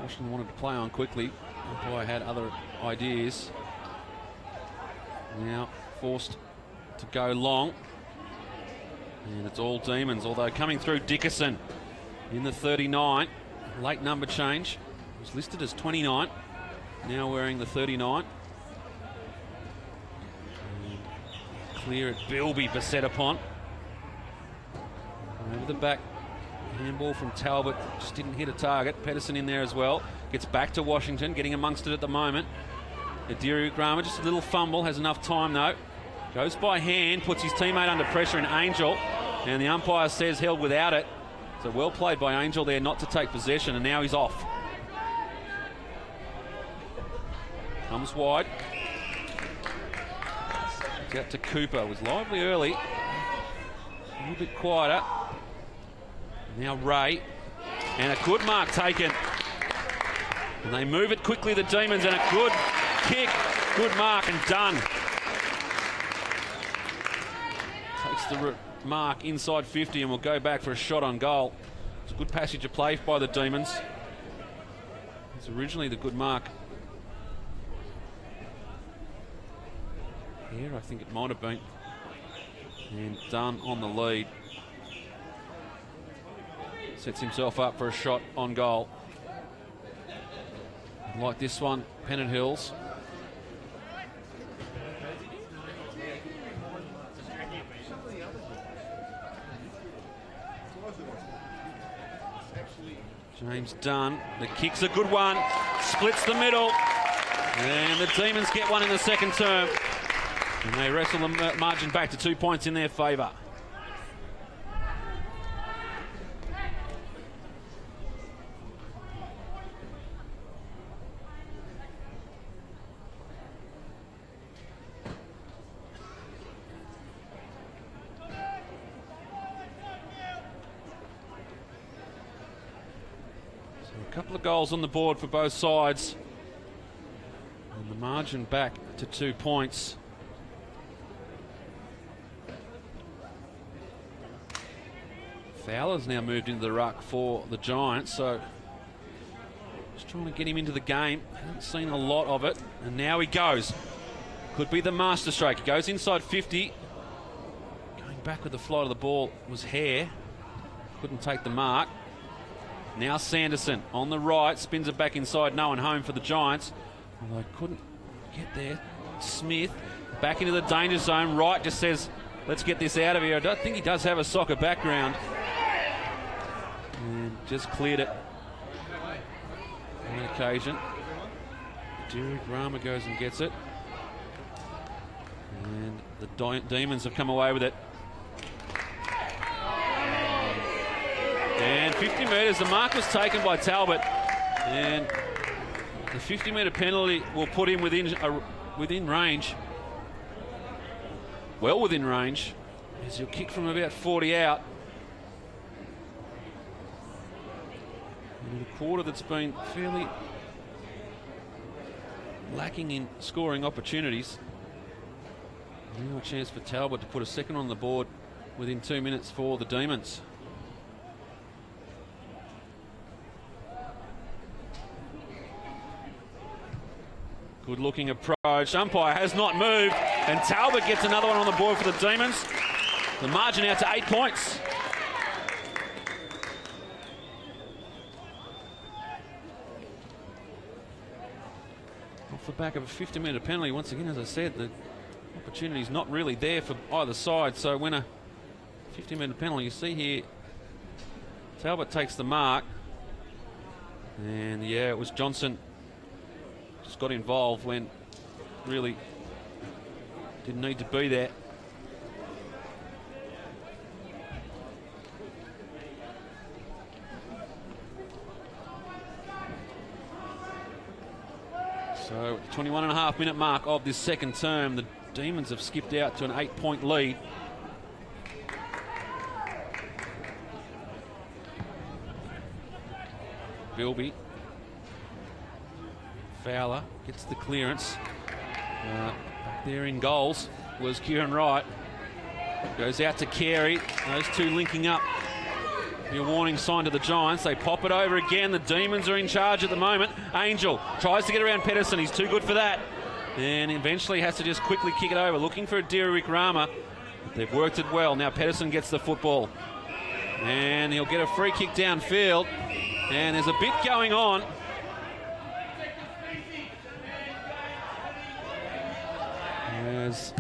Washington wanted to play on quickly. Umpire had other ideas. Now forced to go long, and it's all Demons, although coming through Dickerson in the 39. Late number change. Was listed as 29. Now wearing the 39. And clear at Bilby, beset upon. Over the back. Handball from Talbot. Just didn't hit a target. Pedersen in there as well. Gets back to Washington. Getting amongst it at the moment. Adiri Grama, just a little fumble. Has enough time though. Goes by hand. Puts his teammate under pressure in Angel. And the umpire says held without it. So well played by Angel there not to take possession, and now he's off. Comes wide. It's out to Cooper. Was lively early. A little bit quieter. Now Ray. And a good mark taken. And they move it quickly, the Demons, and a good kick. Good mark and done. Takes the mark inside 50 and will go back for a shot on goal. It's a good passage of play by the Demons. It's originally the good mark. Here, I think it might have been. And Dunn on the lead. Sets himself up for a shot on goal. Like this one, Pennant Hills. James Dunn, the kick's a good one, splits the middle, and the Demons get one in the second term, and they wrestle the margin back to 2 points in their favour. couple of goals on the board for both sides. And the margin back to 2 points. Fowler's now moved into the ruck for the Giants, so just trying to get him into the game. Haven't seen a lot of it, and now he goes. Could be the masterstroke. He goes inside 50. Going back with the flight of the ball was Hare. Couldn't take the mark. Now Sanderson on the right, spins it back inside, no one home for the Giants. Although couldn't get there. Smith back into the danger zone. Wright just says, let's get this out of here. I don't think he does have a soccer background. And just cleared it on an occasion. Derek Rama goes and gets it. And the Demons have come away with it. And 50 metres, the mark was taken by Talbot. And the 50-metre penalty will put him within range. Well within range. As he'll kick from about 40 out. In a quarter that's been fairly lacking in scoring opportunities. Now a chance for Talbot to put a second on the board within 2 minutes for the Demons. Good looking approach. Umpire has not moved, and Talbot gets another one on the board for the Demons. The margin out to 8 points. Off the back of a 50-metre penalty, once again, as I said, the opportunity's not really there for either side. So when a 50-metre penalty, you see here, Talbot takes the mark. And yeah, it was Johnson just got involved when really didn't need to be there. So 21.5-minute mark of this second term, the Demons have skipped out to an 8-point lead. Bilby. Fowler gets the clearance. Back there in goals was Kieran Wright. Goes out to Carey. Those two linking up. Be a warning sign to the Giants. They pop it over again. The Demons are in charge at the moment. Angel tries to get around Pedersen. He's too good for that. And eventually has to just quickly kick it over. Looking for a Derek Rama. They've worked it well. Now Pedersen gets the football. And he'll get a free kick downfield. And there's a bit going on. As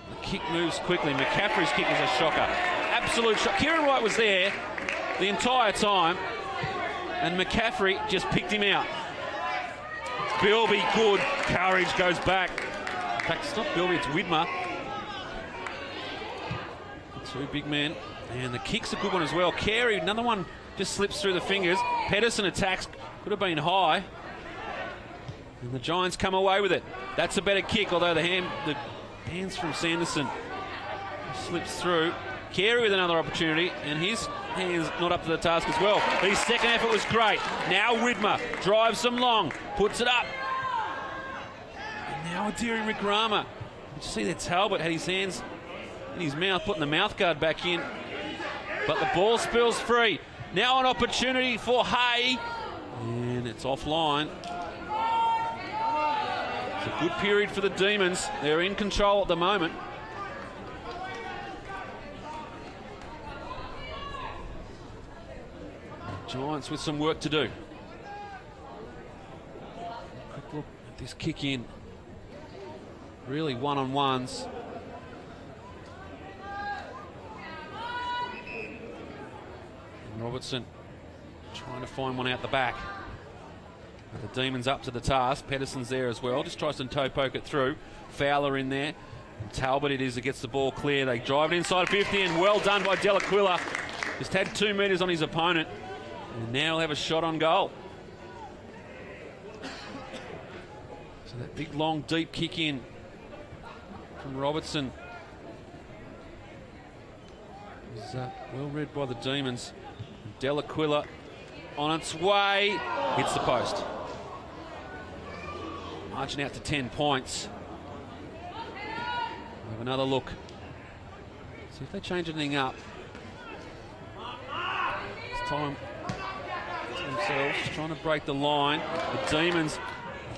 the kick moves quickly. McCaffrey's kick is a shocker. Absolute shock. Kieran Wright was there the entire time, and McCaffrey just picked him out. Bilby, good. Courage goes back. In fact, it's not Bilby, it's Widmer. Two big men. And the kick's a good one as well. Carey, another one just slips through the fingers. Pedersen attacks. Could have been high. And the Giants come away with it. That's a better kick, although the hands from Sanderson slips through. Carey with another opportunity, and his hands not up to the task as well. His second effort was great. Now Widmer drives them long, puts it up. And now Adiri Rama. Did you see that Talbot had his hands in his mouth, putting the mouth guard back in. But the ball spills free. Now an opportunity for Hay. And it's offline. It's a good period for the Demons. They're in control at the moment. Giants with some work to do. Quick look at this kick in. Really one-on-ones. And Robertson trying to find one out the back. But the Demons up to the task. Pedersen's there as well. Just tries to toe poke it through. Fowler in there. And Talbot it is that gets the ball clear. They drive it inside 50, and well done by Delaquila. Just had 2 metres on his opponent. And now he'll have a shot on goal. So that big, long, deep kick in from Robertson was well read by the Demons. Delaquila on its way, hits the post. Margin out to 10 points. We'll have another look. See if they change anything up. It's time themselves trying to break the line. The Demons,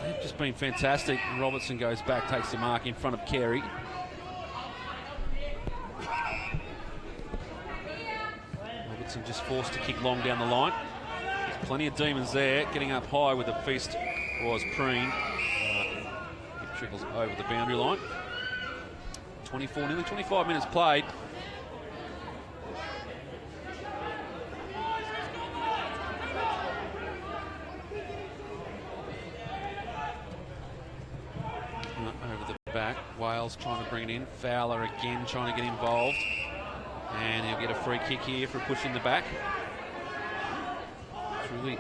they've just been fantastic. Robertson goes back, takes the mark in front of Carey. Robertson just forced to kick long down the line. There's plenty of Demons there. Getting up high with a feast was Preen. It trickles over the boundary line. 24, nearly 25 minutes played. Over the back, Wales trying to bring it in. Fowler again trying to get involved. And he'll get a free kick here for a push in the back. It's really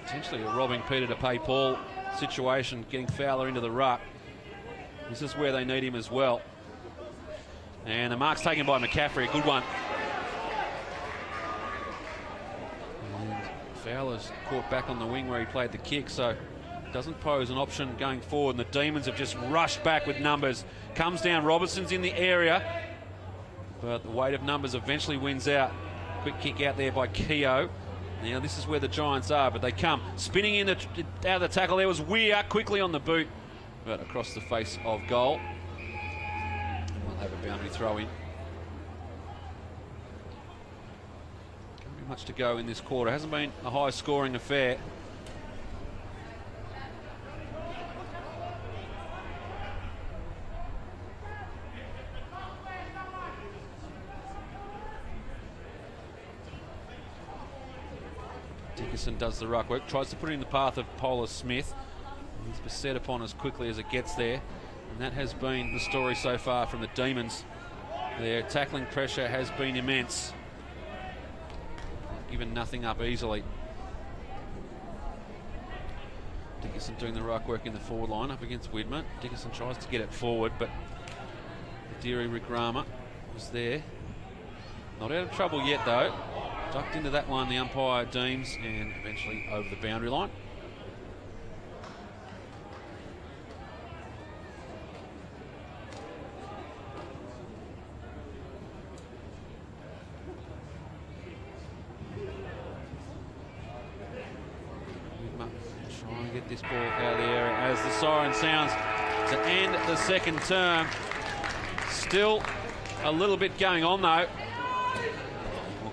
potentially a robbing Peter to pay Paul situation, getting Fowler into the ruck. This is where they need him as well. And the mark's taken by McCaffrey, a good one. And Fowler's caught back on the wing where he played the kick, so doesn't pose an option going forward. And the Demons have just rushed back with numbers. Comes down, Robertson's in the area, but the weight of numbers eventually wins out. Quick kick out there by Keogh. Now this is where the Giants are, but they come spinning in out of the tackle. There was Weir quickly on the boot, but across the face of goal. We'll have a boundary throw in. Can't be much to go in this quarter. Hasn't been a high scoring affair. Dickerson does the ruck work, tries to put it in the path of Polar Smith. He's beset upon as quickly as it gets there, and that has been the story so far from the Demons. Their tackling pressure has been immense. Given nothing up easily. Dickerson doing the ruck work in the forward line up against Widmer. Dickerson tries to get it forward, but Deary Rigrama was there. Not out of trouble yet though. Ducked into that one, the umpire deems, and eventually over the boundary line. Trying to get this ball out of the area as the siren sounds to end the second term. Still a little bit going on though.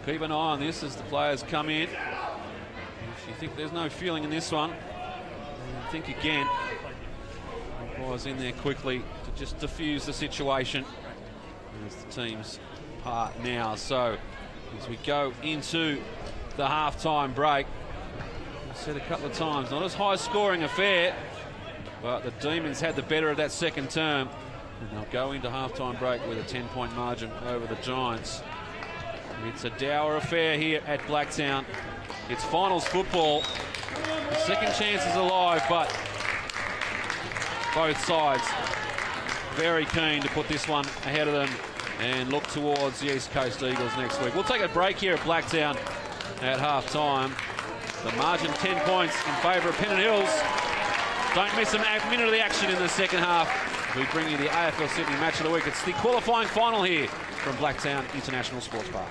Keep an eye on this as the players come in. If you think there's no feeling in this one, think again. Umpire's in there quickly to just diffuse the situation as the teams part now. So as we go into the half-time break, I've said a couple of times, not as high scoring affair, but the Demons had the better of that second term, and they'll go into half-time break with a 10-point margin over the Giants. It's a dour affair here at Blacktown. It's finals football. The second chance is alive, but both sides very keen to put this one ahead of them and look towards the East Coast Eagles next week. We'll take a break here at Blacktown at half-time. The margin 10 points in favour of Pennant Hills. Don't miss a minute of the action in the second half. We bring you the AFL Sydney Match of the Week. It's the qualifying final here from Blacktown International Sports Park.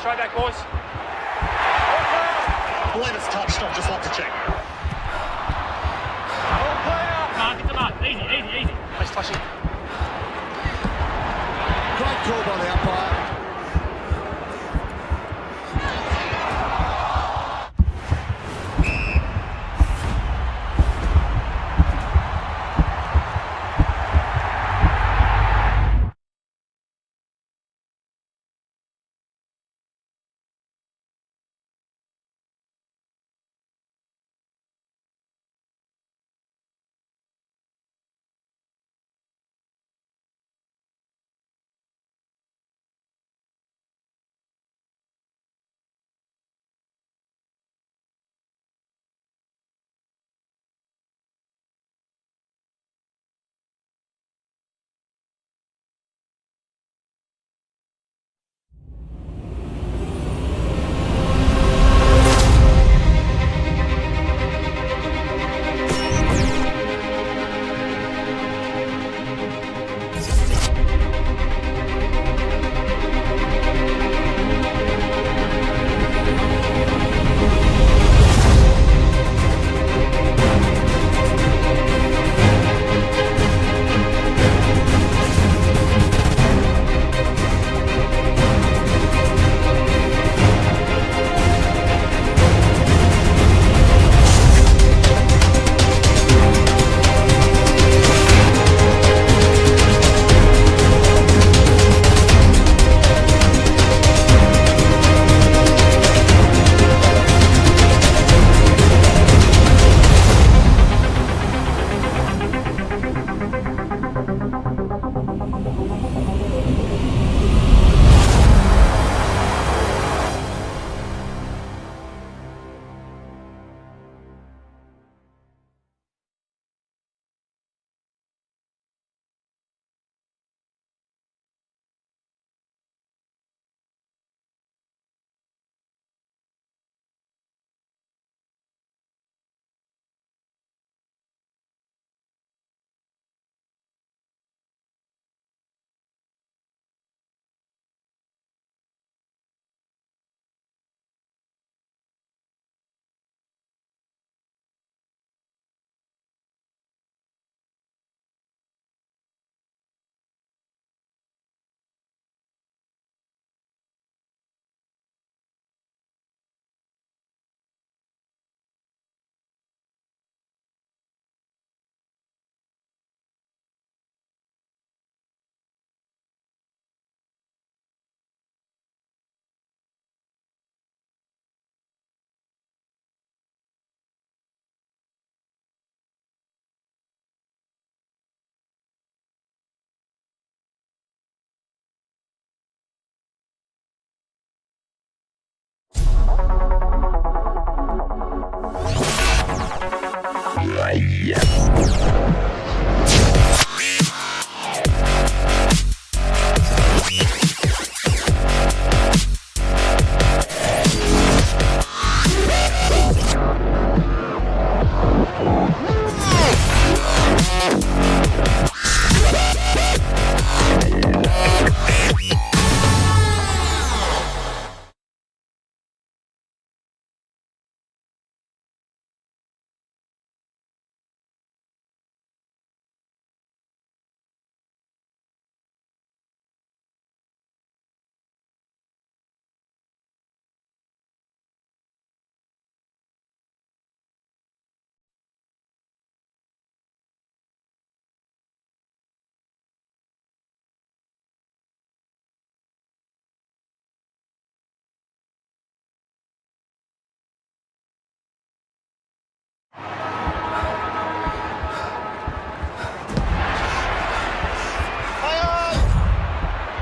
straight back, boys. I believe it's touched. I'd just like to check. Mark, get the mark. Easy, easy, easy. Nice touching. Great call by the umpire.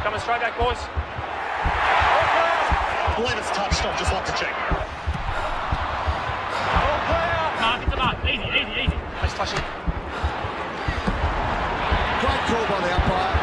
Coming straight back, boys. I believe it's touched. I'd just like to check. Mark, get the mark. Easy, easy, easy. Nice touching. Great call by the umpire.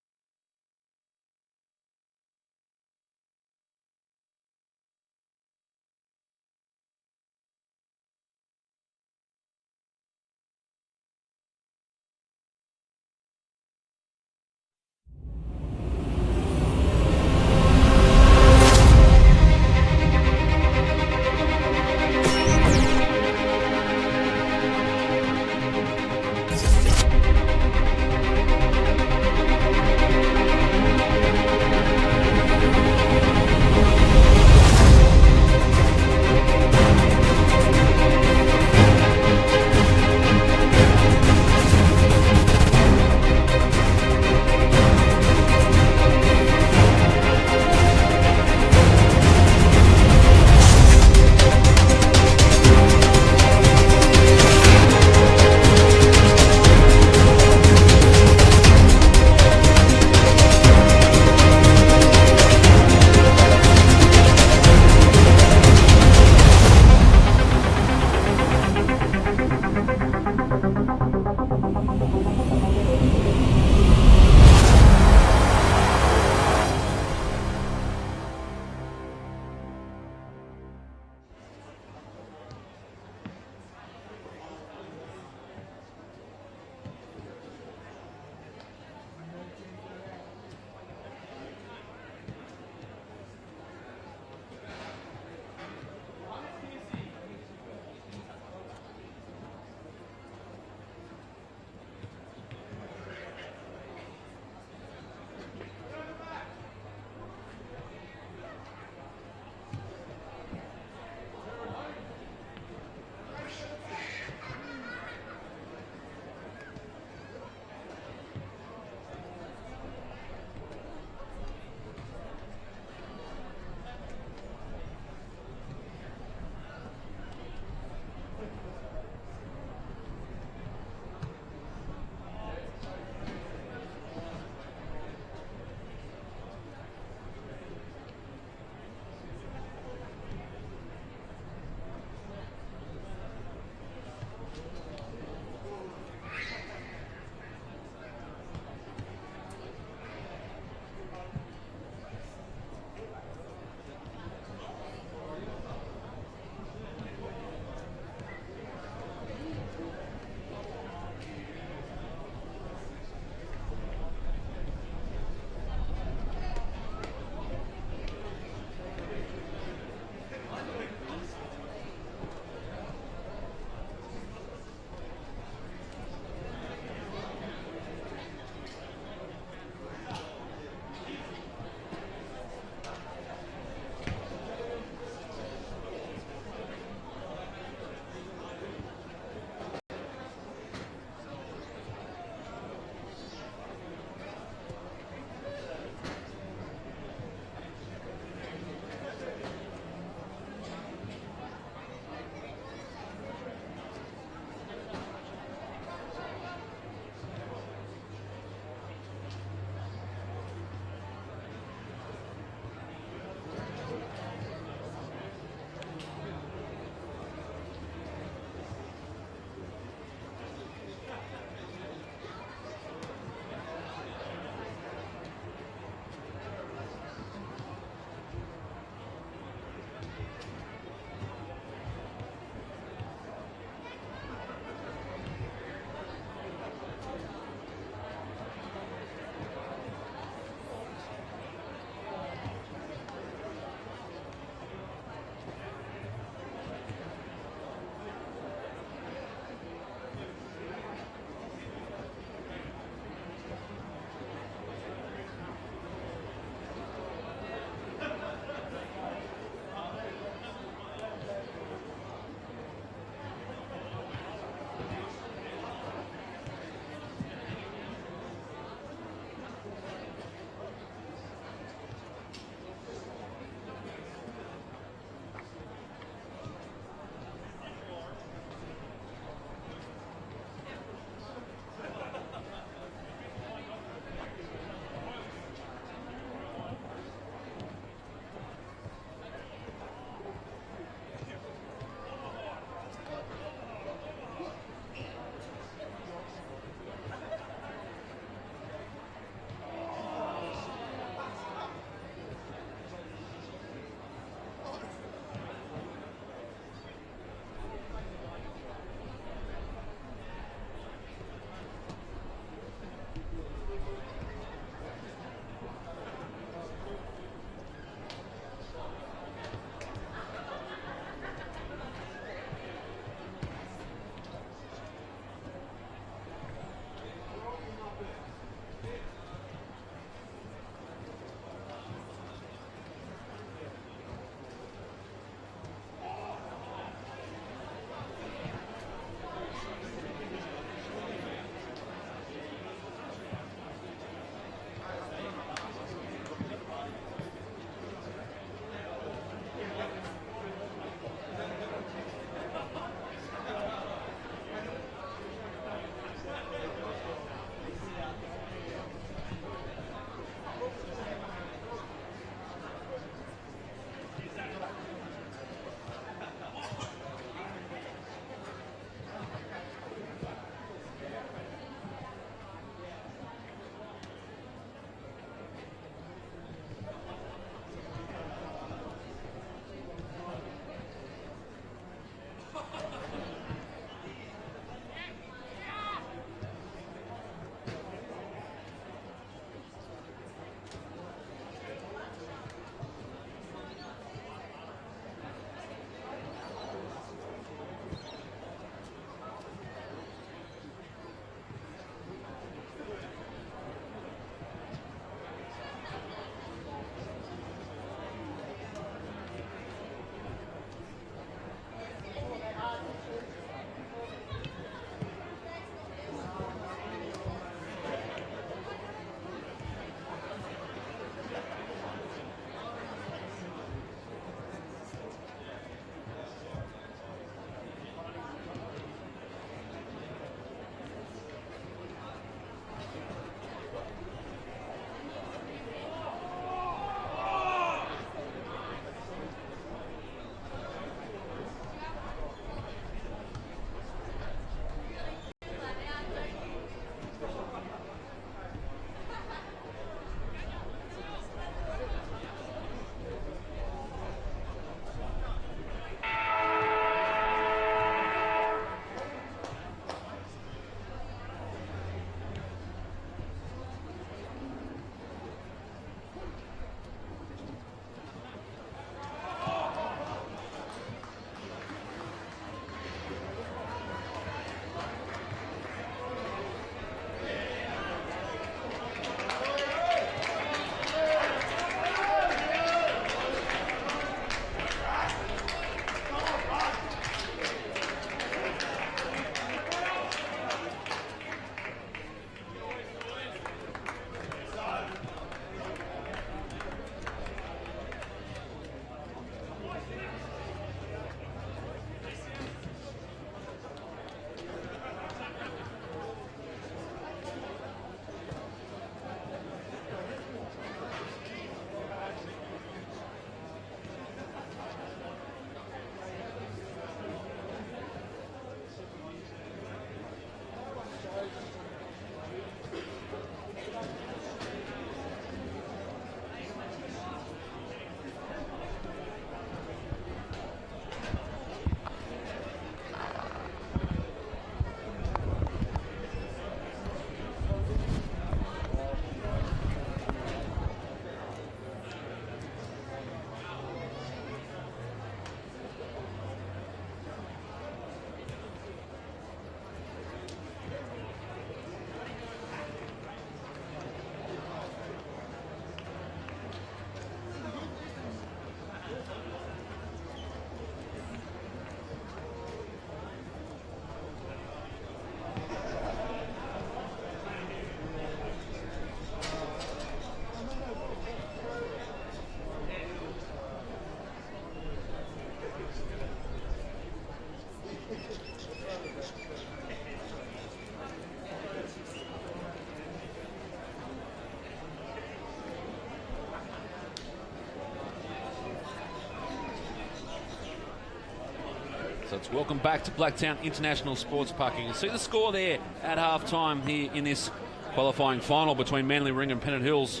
So it's welcome back to Blacktown International Sports Park. You can see the score there at half-time here in this qualifying final between Manly Warringah and Pennant Hills.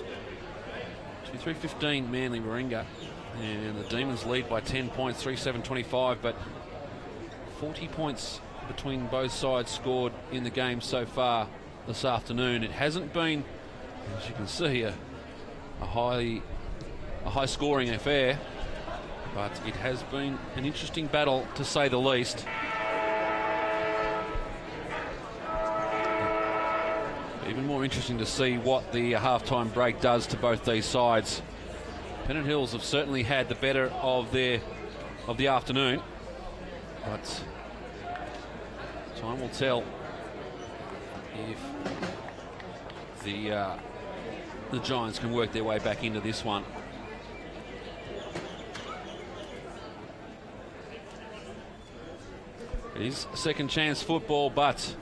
23-15 Manly Warringah. And the Demons lead by 10 points, 3-7-25, but 40 points between both sides scored in the game so far this afternoon. It hasn't been, as you can see, a high-scoring affair, but it has been an interesting battle, to say the least. Even more interesting to see what the half-time break does to both these sides. Pennant Hills have certainly had the better of the afternoon, but time will tell if the Giants can work their way back into this one. It is second chance football, but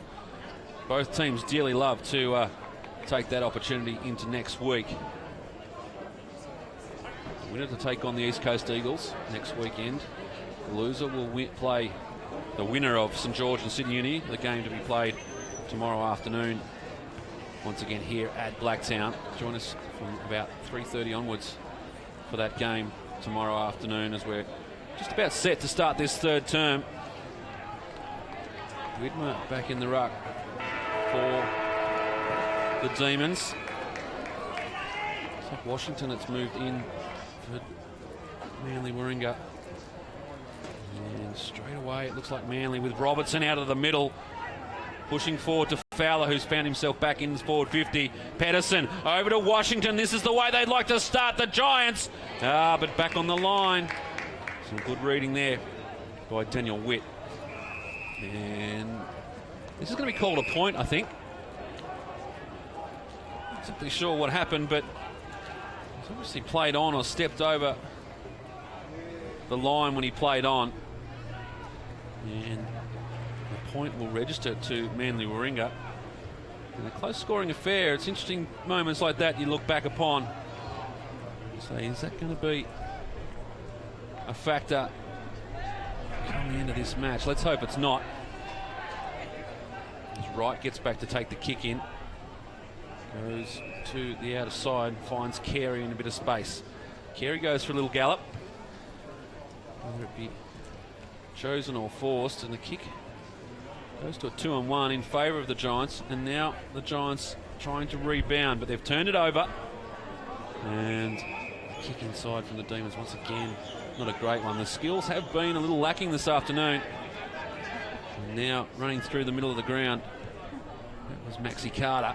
both teams dearly love to take that opportunity into next week. The winner to take on the East Coast Eagles next weekend. The loser will play the winner of St George and Sydney Uni, the game to be played tomorrow afternoon, once again here at Blacktown. Join us from about 3:30 onwards for that game tomorrow afternoon, as we're just about set to start this third term. Widmer back in the ruck for the Demons. It's like Washington that's moved in for Manly Warringah. And straight away it looks like Manly with Robertson out of the middle, pushing forward to Fowler, who's found himself back in forward 50. Pedersen over to Washington. This is the way they'd like to start the Giants. But back on the line. Some good reading there by Daniel Witt. And this is going to be called a point, I think. Not exactly sure what happened, but he's obviously played on or stepped over the line when he played on. And the point will register to Manly Warringah. In a close scoring affair, it's interesting moments like that you look back upon. Say, is that going to be a factor coming into this match? Let's hope it's not. As Wright gets back to take the kick in, goes to the outer side, finds Carey in a bit of space. Carey goes for a little gallop, whether it be chosen or forced, and the kick goes to a 2-on-1 in favour of the Giants. And now the Giants trying to rebound, but they've turned it over, and the kick inside from the Demons once again. Not a great one. The skills have been a little lacking this afternoon. And now running through the middle of the ground, that was Maxi Carter.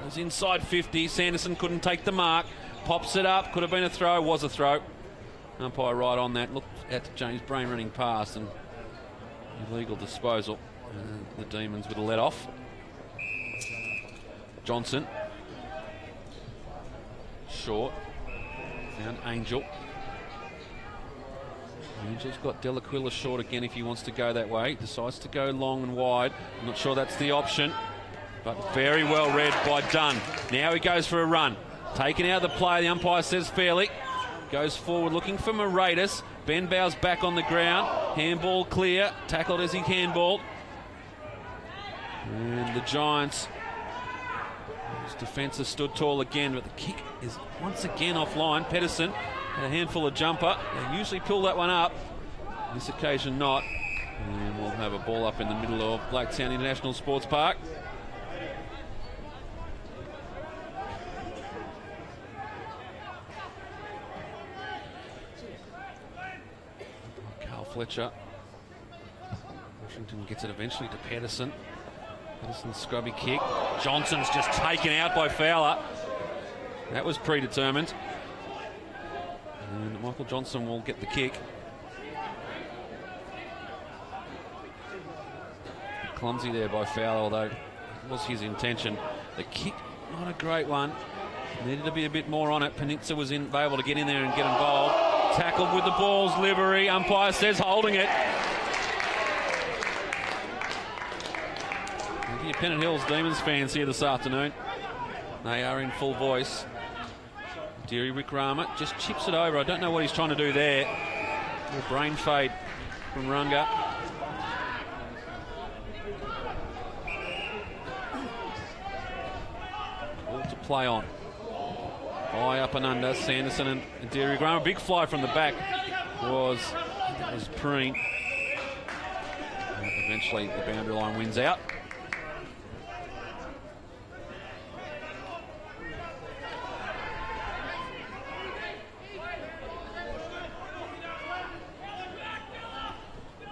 Goes inside 50. Sanderson couldn't take the mark. Pops it up. Could have been a throw. Was a throw. Umpire right on that. Looked at James Brain running past, and illegal disposal. The Demons with a let off. Johnson. Short. Found Angel. Angel's got Delaquila short again if he wants to go that way. Decides to go long and wide. I'm not sure that's the option, but very well read by Dunn. Now he goes for a run. Taken out of the play, the umpire says fairly. Goes forward looking for Moratis. Ben Bow's back on the ground. Handball clear. Tackled as he handballed. And the Giants, his defence has stood tall again, but the kick is once again offline. Pedersen had a handful of jumper. They usually pull that one up. This occasion not. And we'll have a ball up in the middle of Blacktown International Sports Park. Carl Fletcher. Washington gets it eventually to Pedersen. Pedersen's scrubby kick. Johnson's just taken out by Fowler. That was predetermined. And Michael Johnson will get the kick. clumsy there by Fowler, although it was his intention. The kick, not a great one. Needed to be a bit more on it. Peninsula was able to get in there and get involved. Tackled with the Balls livery. Umpire says holding it. Your Pennant Hills Demons fans here this afternoon. They are in full voice. Deary Wickrama just chips it over. I don't know what he's trying to do there. A little brain fade from Warringah. All to play on. High up and under. Sanderson and Deary Wickrama. Big fly from the back was Preen. Eventually the boundary line wins out.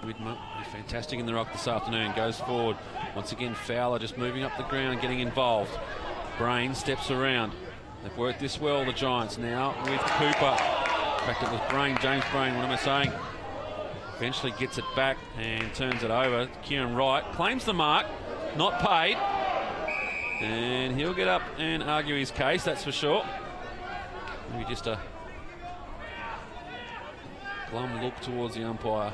Widmer, fantastic in the rock this afternoon, goes forward. Once again, Fowler just moving up the ground, getting involved. Brain steps around. They've worked this well, the Giants, now with Cooper. In fact, it was Brain, James Brain, what am I saying? Eventually gets it back and turns it over. Kieran Wright claims the mark, not paid. And he'll get up and argue his case, that's for sure. Maybe just a glum look towards the umpire.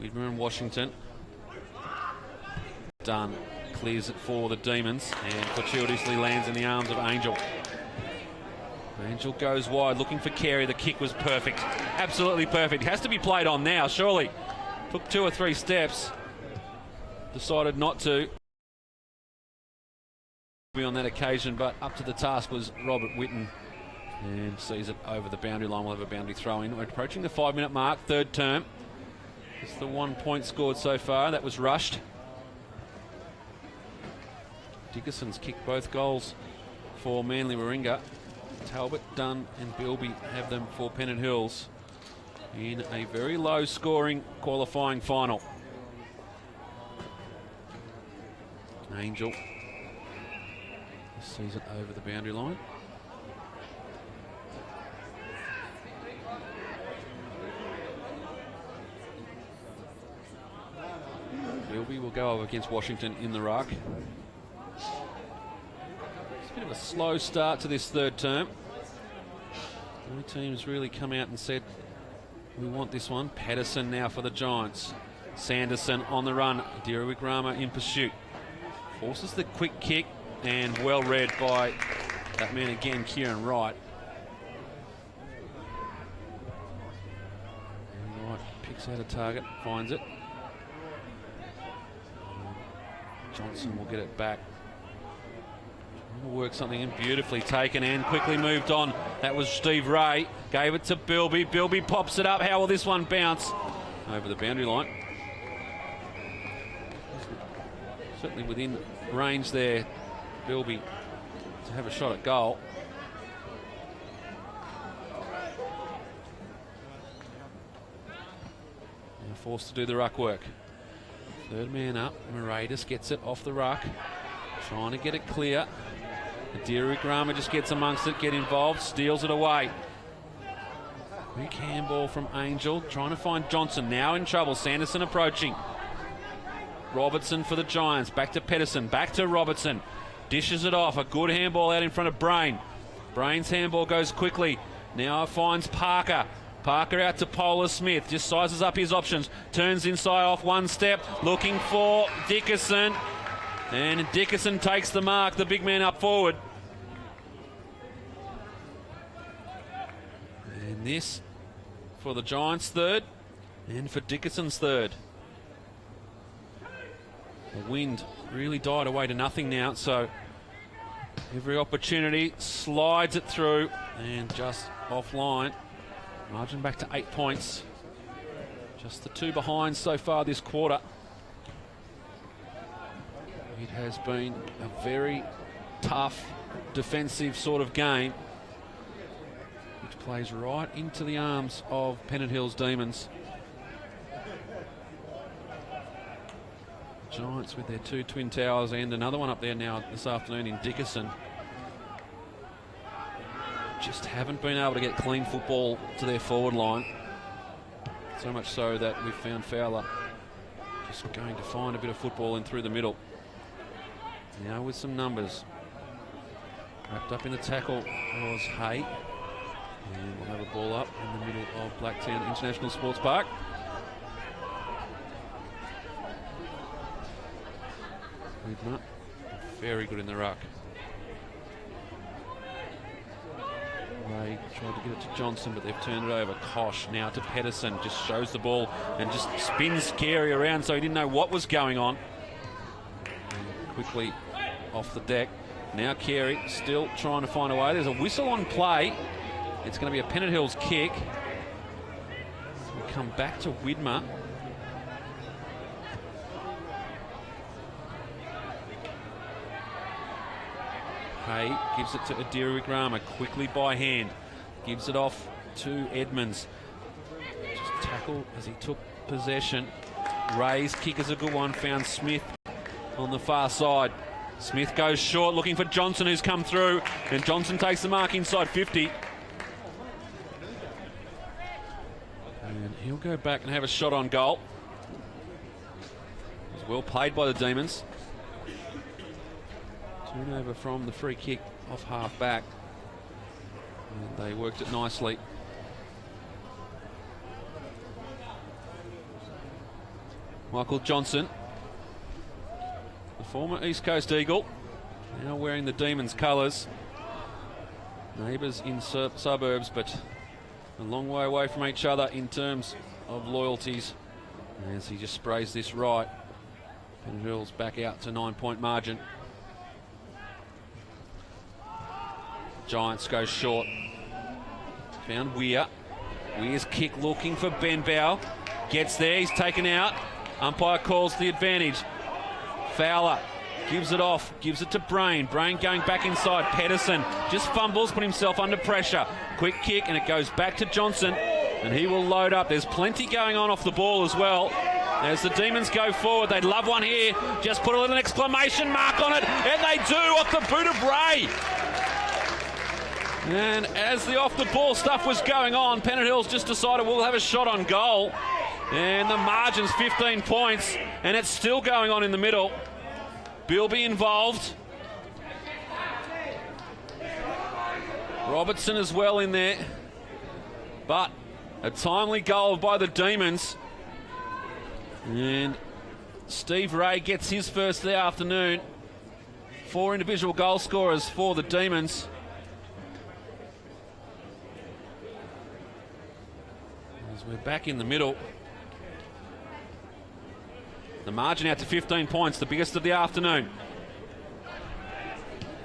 Widmer and Washington. Dunn clears it for the Demons and fortuitously lands in the arms of Angel. Angel goes wide looking for Carey. The kick was perfect. Absolutely perfect. Has to be played on now, surely. Took 2 or 3 steps. Decided not to be on that occasion, but up to the task was Robert Whitten and sees it over the boundary line. We'll have a boundary throw in. We're approaching the 5-minute mark, third term. It's the 1 point scored so far. That was rushed. Dickerson's kicked both goals for Manly Warringah. Talbot, Dunn and Bilby have them for Pennant Hills in a very low scoring qualifying final. Angel sees it over the boundary line. Bilby will go over against Washington in the ruck. It's a bit of a slow start to this third term. The teams really come out and said, we want this one. Patterson now for the Giants. Sanderson on the run. Deary Wickrama in pursuit. Forces the quick kick and well read by that man again, Kieran Wright. And Wright picks out a target, finds it. Johnson will get it back. Trying to work something in, beautifully taken and quickly moved on. That was Steve Ray. Gave it to Bilby. Bilby pops it up. How will this one bounce? Over the boundary line. Certainly within range there, Bilby, to have a shot at goal. Now forced to do the ruck work. Third man up, Moraidis gets it off the ruck, trying to get it clear. Deary Wickrama just gets amongst it, get involved, steals it away. Quick handball from Angel, trying to find Johnson, now in trouble. Sanderson approaching. Robertson for the Giants, back to Pedersen, back to Robertson. Dishes it off, a good handball out in front of Brain. Brain's handball goes quickly, now finds Parker. Parker out to Polar Smith, just sizes up his options, turns inside off one step, looking for Dickerson, and Dickerson takes the mark, the big man up forward. And this for the Giants' third, and for Dickerson's third. The wind really died away to nothing now, so every opportunity, slides it through, and just offline. Margin back to 8 points. Just the 2 behind so far this quarter. It has been a very tough defensive sort of game, which plays right into the arms of Pennant Hills Demons. Giants with their 2 twin towers and another one up there now this afternoon in Dickerson. Just haven't been able to get clean football to their forward line. So much so that we've found Fowler Just going to find a bit of football in through the middle. Now with some numbers. Wrapped up in the tackle was Hay. And we'll have a ball up in the middle of Blacktown International Sports Park. Widmer, very good in the ruck. Ray tried to get it to Johnson, but they've turned it over. Kosh now to Pedersen, just shows the ball and just spins Carey around, so he didn't know what was going on. And quickly off the deck. Now Carey still trying to find a way. There's a whistle on play. It's going to be a Pennant Hills kick. So we come back to Widmer. Hay gives it to Adira Wigrama quickly by hand. Gives it off to Edmonds. Just tackle as he took possession. Ray's kick is a good one. Found Smith on the far side. Smith goes short looking for Johnson, who's come through. And Johnson takes the mark inside 50. And he'll go back and have a shot on goal. It was well played by the Demons. Turnover from the free kick off half back. And they worked it nicely. Michael Johnson, the former East Coast Eagle, now wearing the Demons colours. Neighbours in suburbs, but a long way away from each other in terms of loyalties. As he just sprays this right. Pennant Hills back out to 9-point margin. Giants go short. Found Weir. Weir's kick looking for Benbow. Gets there, he's taken out. Umpire calls the advantage. Fowler gives it off, gives it to Brain. Brain going back inside. Pedersen just fumbles, put himself under pressure. Quick kick, and it goes back to Johnson, and he will load up. There's plenty going on off the ball as well. As the Demons go forward, they'd love one here. Just put a little exclamation mark on it, and they do off the boot of Ray. And as the off-the-ball stuff was going on, Pennant Hills just decided we'll have a shot on goal. And the margin's 15 points, and it's still going on in the middle. Bilby involved. Robertson as well in there. But a timely goal by the Demons. And Steve Ray gets his first of the afternoon. 4 individual goal scorers for the Demons. We're back in the middle. The margin out to 15 points, the biggest of the afternoon.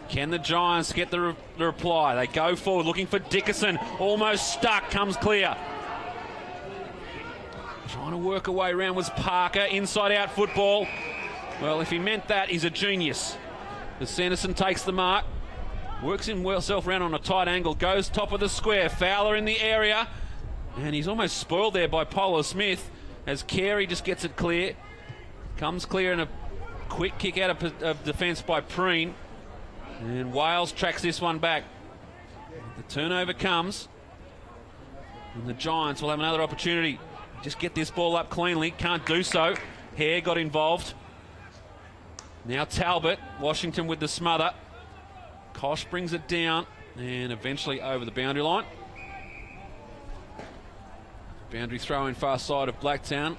Can the Giants get the reply? They go forward looking for Dickerson. Almost stuck, comes clear. Trying to work a way around was Parker. Inside-out football. Well, if he meant that, he's a genius. As Sanderson takes the mark. Works himself around on a tight angle. Goes top of the square. Fowler in the area. And he's almost spoiled there by Polo Smith as Carey just gets it clear. Comes clear in a quick kick out of defence by Preen. And Wales tracks this one back. The turnover comes. And the Giants will have another opportunity. Just get this ball up cleanly. Can't do so. Hare got involved. Now Talbot. Washington with the smother. Kosh brings it down. And eventually over the boundary line. Boundary throw in far side of Blacktown.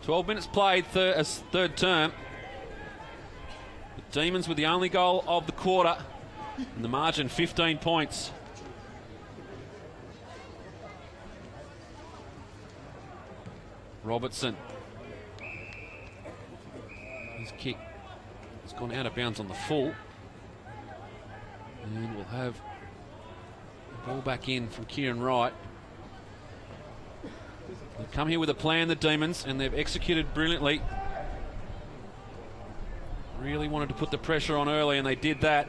12 minutes played, third term. The Demons with the only goal of the quarter. And the margin 15 points. Robertson. His kick has gone out of bounds on the full. And we'll have the ball back in from Kieran Wright. They've come here with a plan, the Demons, and they've executed brilliantly. Really wanted to put the pressure on early, and they did that.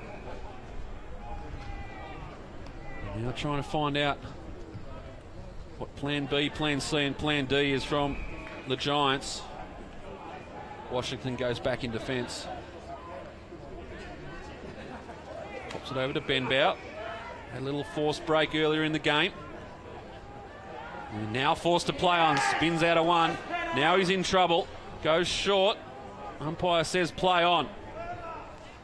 And now trying to find out what plan B, plan C, and plan D is from the Giants. Washington goes back in defence. Pops it over to Benbow. A little forced break earlier in the game. And now forced to play on, spins out of one. Now he's in trouble. goes short. Umpire says play on.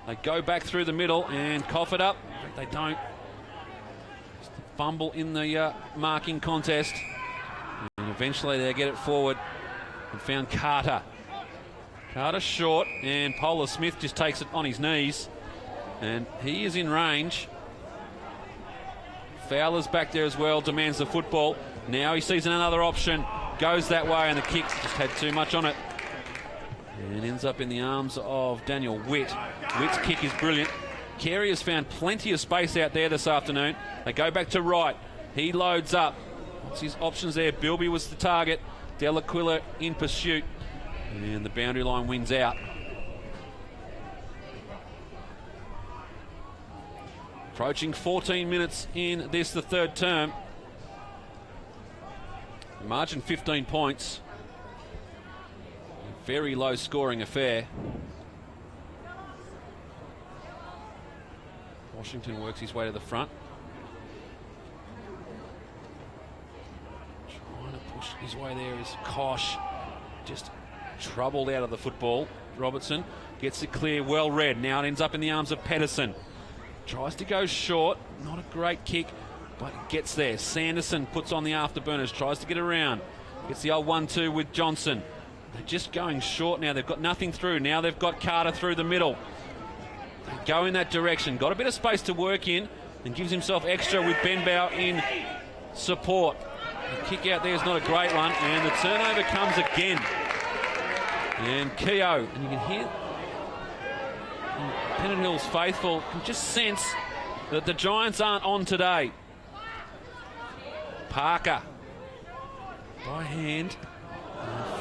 They go back through the middle and cough it up, but they don't. Just a fumble in the marking contest. And eventually they get it forward and found Carter. Carter short, and Polar Smith just takes it on his knees. And he is in range. Fowler's back there as well, demands the football. Now he sees another option, goes that way, and the kick just had too much on it. And ends up in the arms of Daniel Witt. Witt's kick is brilliant. Carey has found plenty of space out there this afternoon. They go back to right. He loads up. What's his options there? Bilby was the target. Delaquila in pursuit. And the boundary line wins out. Approaching 14 minutes in this, the third term. Margin 15 points. Very low scoring affair. Washington works his way to the front. Trying to push his way there is Kosh. Just troubled out of the football. Robertson gets it clear, well read. Now it ends up in the arms of Pedersen. Tries to go short, not a great kick, but gets there. Sanderson puts on the afterburners, tries to get around. Gets the old 1-2 with Johnson. They're just going short now. They've got nothing through. Now they've got Carter through the middle. They go in that direction. Got a bit of space to work in and gives himself extra with Benbow in support. The kick out there is not a great one, and the turnover comes again. And Keogh, and you can hear Pennant Hills faithful can just sense that the Giants aren't on today. Parker by hand,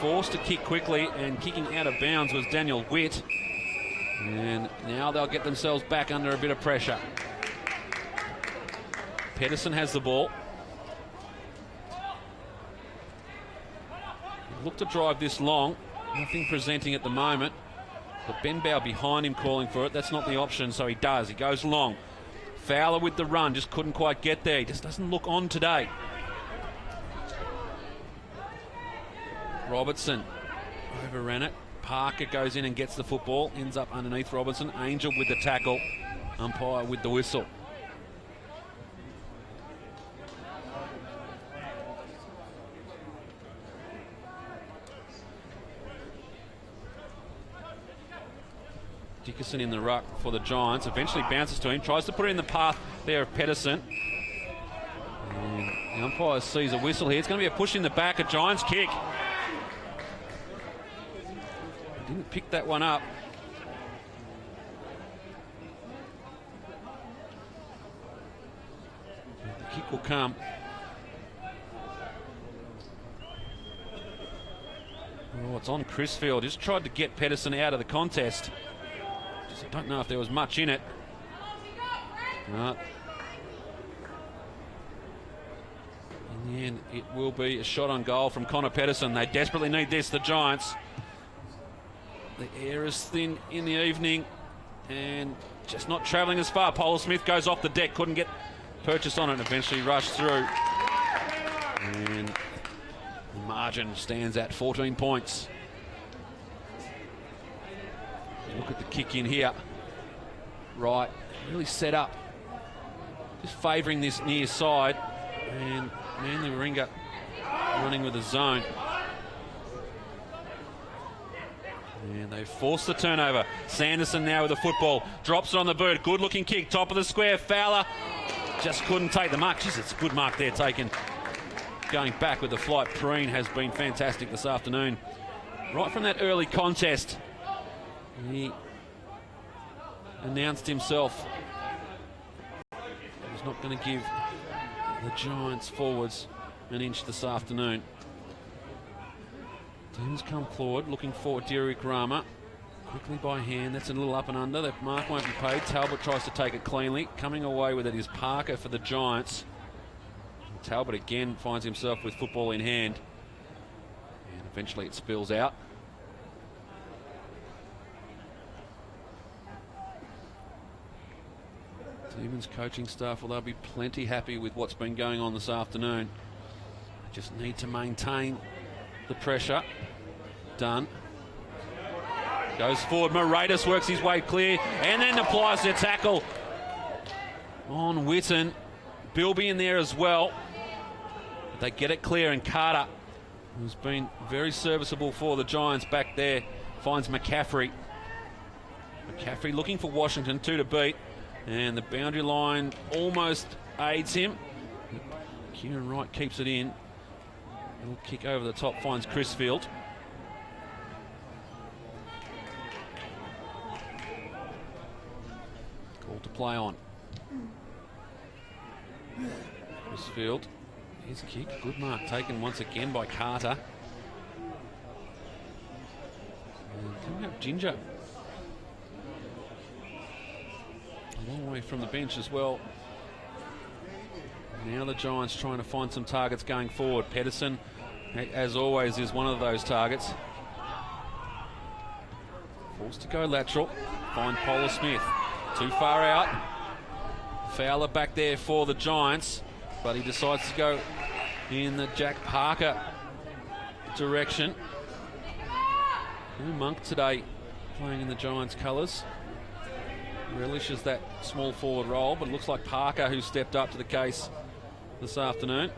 forced to kick quickly, and kicking out of bounds was Daniel Witt. And now they'll get themselves back under a bit of pressure. Pedersen has the ball. Look to drive this long. Nothing presenting at the moment. But Benbow behind him calling for it. That's not the option, so he does. He goes long. Fowler with the run, just couldn't quite get there. He just doesn't look on today. Robertson overran it. Parker goes in and gets the football. Ends up underneath Robertson. Angel with the tackle. Umpire with the whistle. Dickerson in the ruck for the Giants. Eventually bounces to him. Tries to put it in the path there of Pedersen. And the umpire sees a whistle here. It's going to be a push in the back. A Giants kick. Didn't pick that one up. The kick will come. Oh, it's on Crisfield. Just tried to get Pedersen out of the contest. Just don't know if there was much in it. No. In the end, it will be a shot on goal from Connor Pedersen. They desperately need this, the Giants. The air is thin in the evening and just not travelling as far. Polar Smith goes off the deck, couldn't get purchase on it, and eventually rushed through. And the margin stands at 14 points. Look at the kick in here. Right, really set up. Just favouring this near side. And Manly Warringah running with a zone. And they force the turnover. Sanderson now with the football. Drops it on the boot. Good looking kick. Top of the square. Fowler just couldn't take the mark. Jeez, it's a good mark there taken. Going back with the flight. Preen has been fantastic this afternoon. Right from that early contest, he announced himself. He was not going to give the Giants forwards an inch this afternoon. Teams come forward, looking for Derek Rama. Quickly by hand, that's a little up and under. That mark won't be paid. Talbot tries to take it cleanly. Coming away with it is Parker for the Giants. And Talbot again finds himself with football in hand. And eventually it spills out. Demons coaching staff, well, they'll be plenty happy with what's been going on this afternoon. They just need to maintain the pressure. Done. Goes forward, Moratis works his way clear and then applies their tackle on Witten. Bilby in there as well. But they get it clear, and Carter, who's been very serviceable for the Giants back there, finds McCaffrey. McCaffrey looking for Washington, 2 to beat, and the boundary line almost aids him. Kieran Wright keeps it in. Little kick over the top finds Crisfield. Call to play on. Crisfield, his kick, good mark taken once again by Carter. And coming up Ginger. A long way from the bench as well. Now the Giants trying to find some targets going forward. Pedersen, as always, is one of those targets. Forced to go lateral. Find Polar Smith. Too far out. Fowler back there for the Giants, but he decides to go in the Jack Parker direction. No Monk today playing in the Giants' colours. Relishes that small forward role, but it looks like Parker who stepped up to the case this afternoon.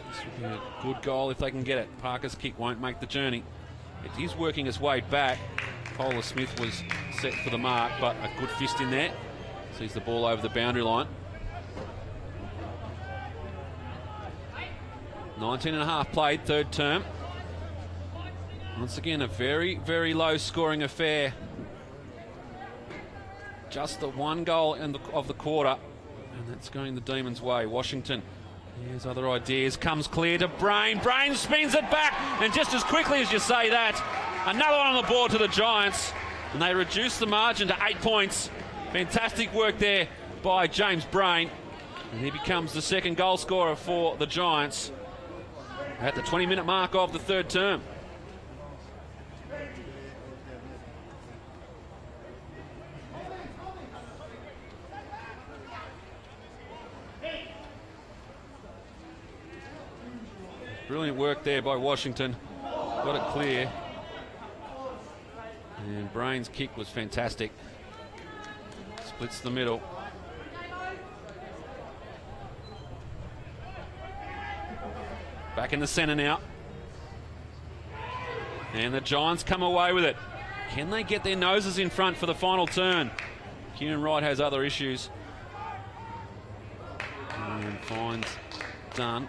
This would be a good goal if they can get it. Parker's kick won't make the journey. It is working its way back. Polar Smith was set for the mark, but a good fist in there. Sees the ball over the boundary line. 19.5 played, third term. Once again, a very, very low scoring affair. Just the one goal of the quarter, and that's going the Demons' way. Washington, here's other ideas, comes clear to Brain. Brain spins it back, and just as quickly as you say that, another one on the board to the Giants, and they reduce the margin to 8 points. Fantastic work there by James Brain, and he becomes the second goal scorer for the Giants at the 20-minute mark of the third term. Brilliant work there by Washington. Got it clear. And Brain's kick was fantastic. Splits the middle. Back in the centre now. And the Giants come away with it. Can they get their noses in front for the final turn? Kieran Wright has other issues. And finds Dunn,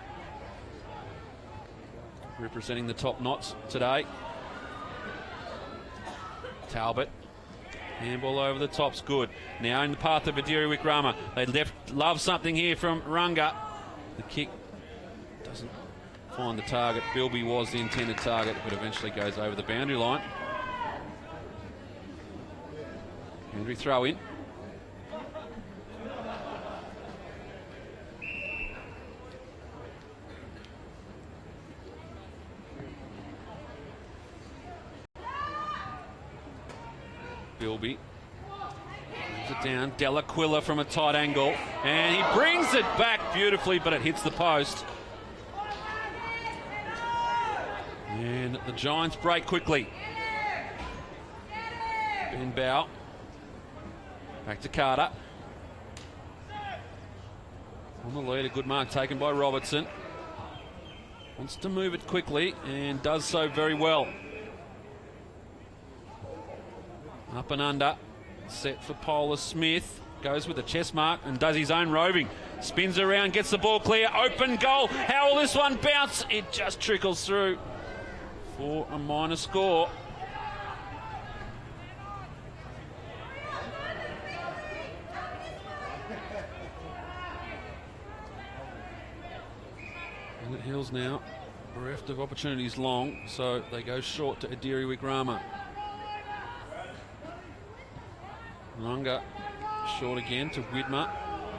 representing the top knots today. Talbot, handball over the top's good. Now in the path of Adiri Wickrama. They love something here from Runga. The kick doesn't find the target. Bilby was the intended target, but eventually goes over the boundary line. Henry throw in. Bilby moves it down. Delaquila from a tight angle, and he brings it back beautifully, but it hits the post. And the Giants break quickly. Ben Bow back to Carter. On the lead, a good mark taken by Robertson. Wants to move it quickly and does so very well. Up and under, set for Polar Smith. Goes with a chest mark and does his own roving. Spins around, gets the ball clear. Open goal. How will this one bounce? It just trickles through for a minor score. Pennant Hills now bereft of opportunities long, so they go short to Adiri Wickrama. Runga short again to Widmer.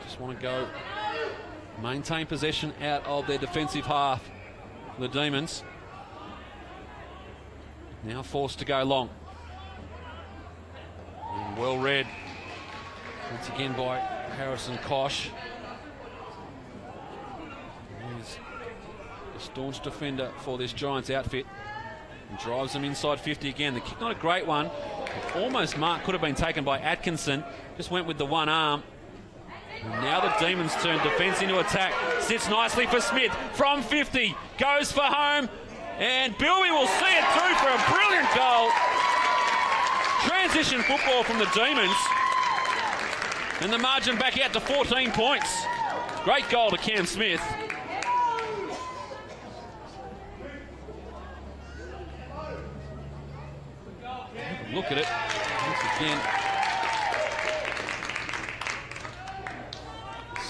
Just want to go maintain possession out of their defensive half. The Demons now forced to go long. And well read once again by Harrison Kosh. Here's the Staunch defender for this Giants outfit. And drives them inside 50 again. The kick, not a great one. Almost mark could have been taken by Atkinson. Just went with the one arm. And now the Demons turn defence into attack. Sits nicely for Smith from 50. Goes for home. And Bilby will see it through for a brilliant goal. Transition football from the Demons. And the margin back out to 14 points. Great goal to Cam Smith. Look at it once again.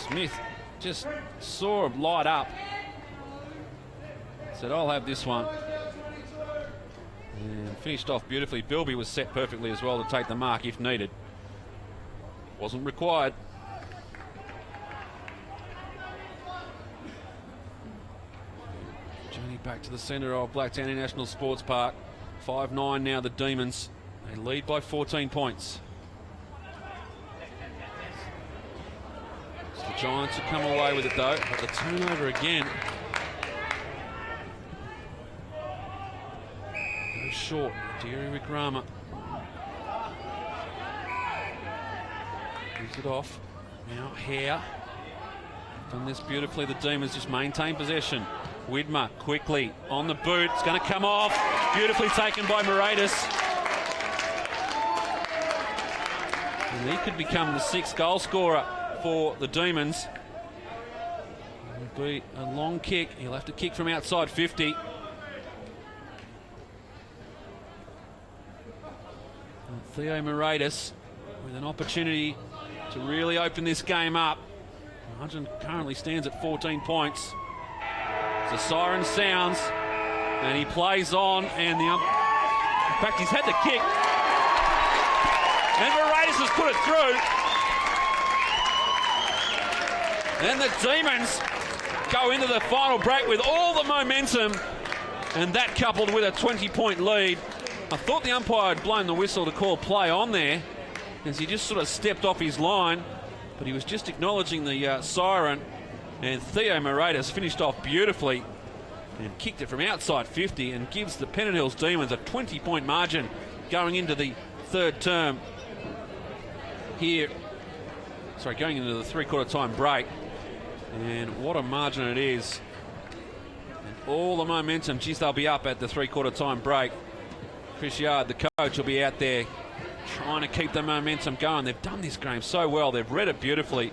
Smith just saw him light up. Said, I'll have this one. And finished off beautifully. Bilby was set perfectly as well to take the mark if needed. Wasn't required. Journey back to the centre of Blacktown International Sports Park. 5-9 now, the Demons. They lead by 14 points. It's the Giants who come away with it though, but the turnover again. Goes short, Deary Wikrama. Gives it off. Now Hare. Done this beautifully, the Demons just maintain possession. Widmer quickly on the boot. It's going to come off. Beautifully taken by Moratis. And he could become the 6th goal scorer for the Demons. It'll be a long kick. He'll have to kick from outside 50. And Theo Moratis with an opportunity to really open this game up. Margin currently stands at 14 points. The siren sounds, and he plays on, and in fact, he's had the kick, and Moratis has put it through. And the Demons go into the final break with all the momentum, and that coupled with a 20-point lead. I thought the umpire had blown the whistle to call play on there, as he just sort of stepped off his line, but he was just acknowledging the siren. And Theo Moratis finished off beautifully and kicked it from outside 50 and gives the Pennant Hills Demons a 20-point margin going into the third term here. Sorry, going into the three-quarter time break. And what a margin it is. And all the momentum, geez, they'll be up at the three-quarter time break. Chris Yard, the coach, will be out there trying to keep the momentum going. They've done this game so well. They've read it beautifully.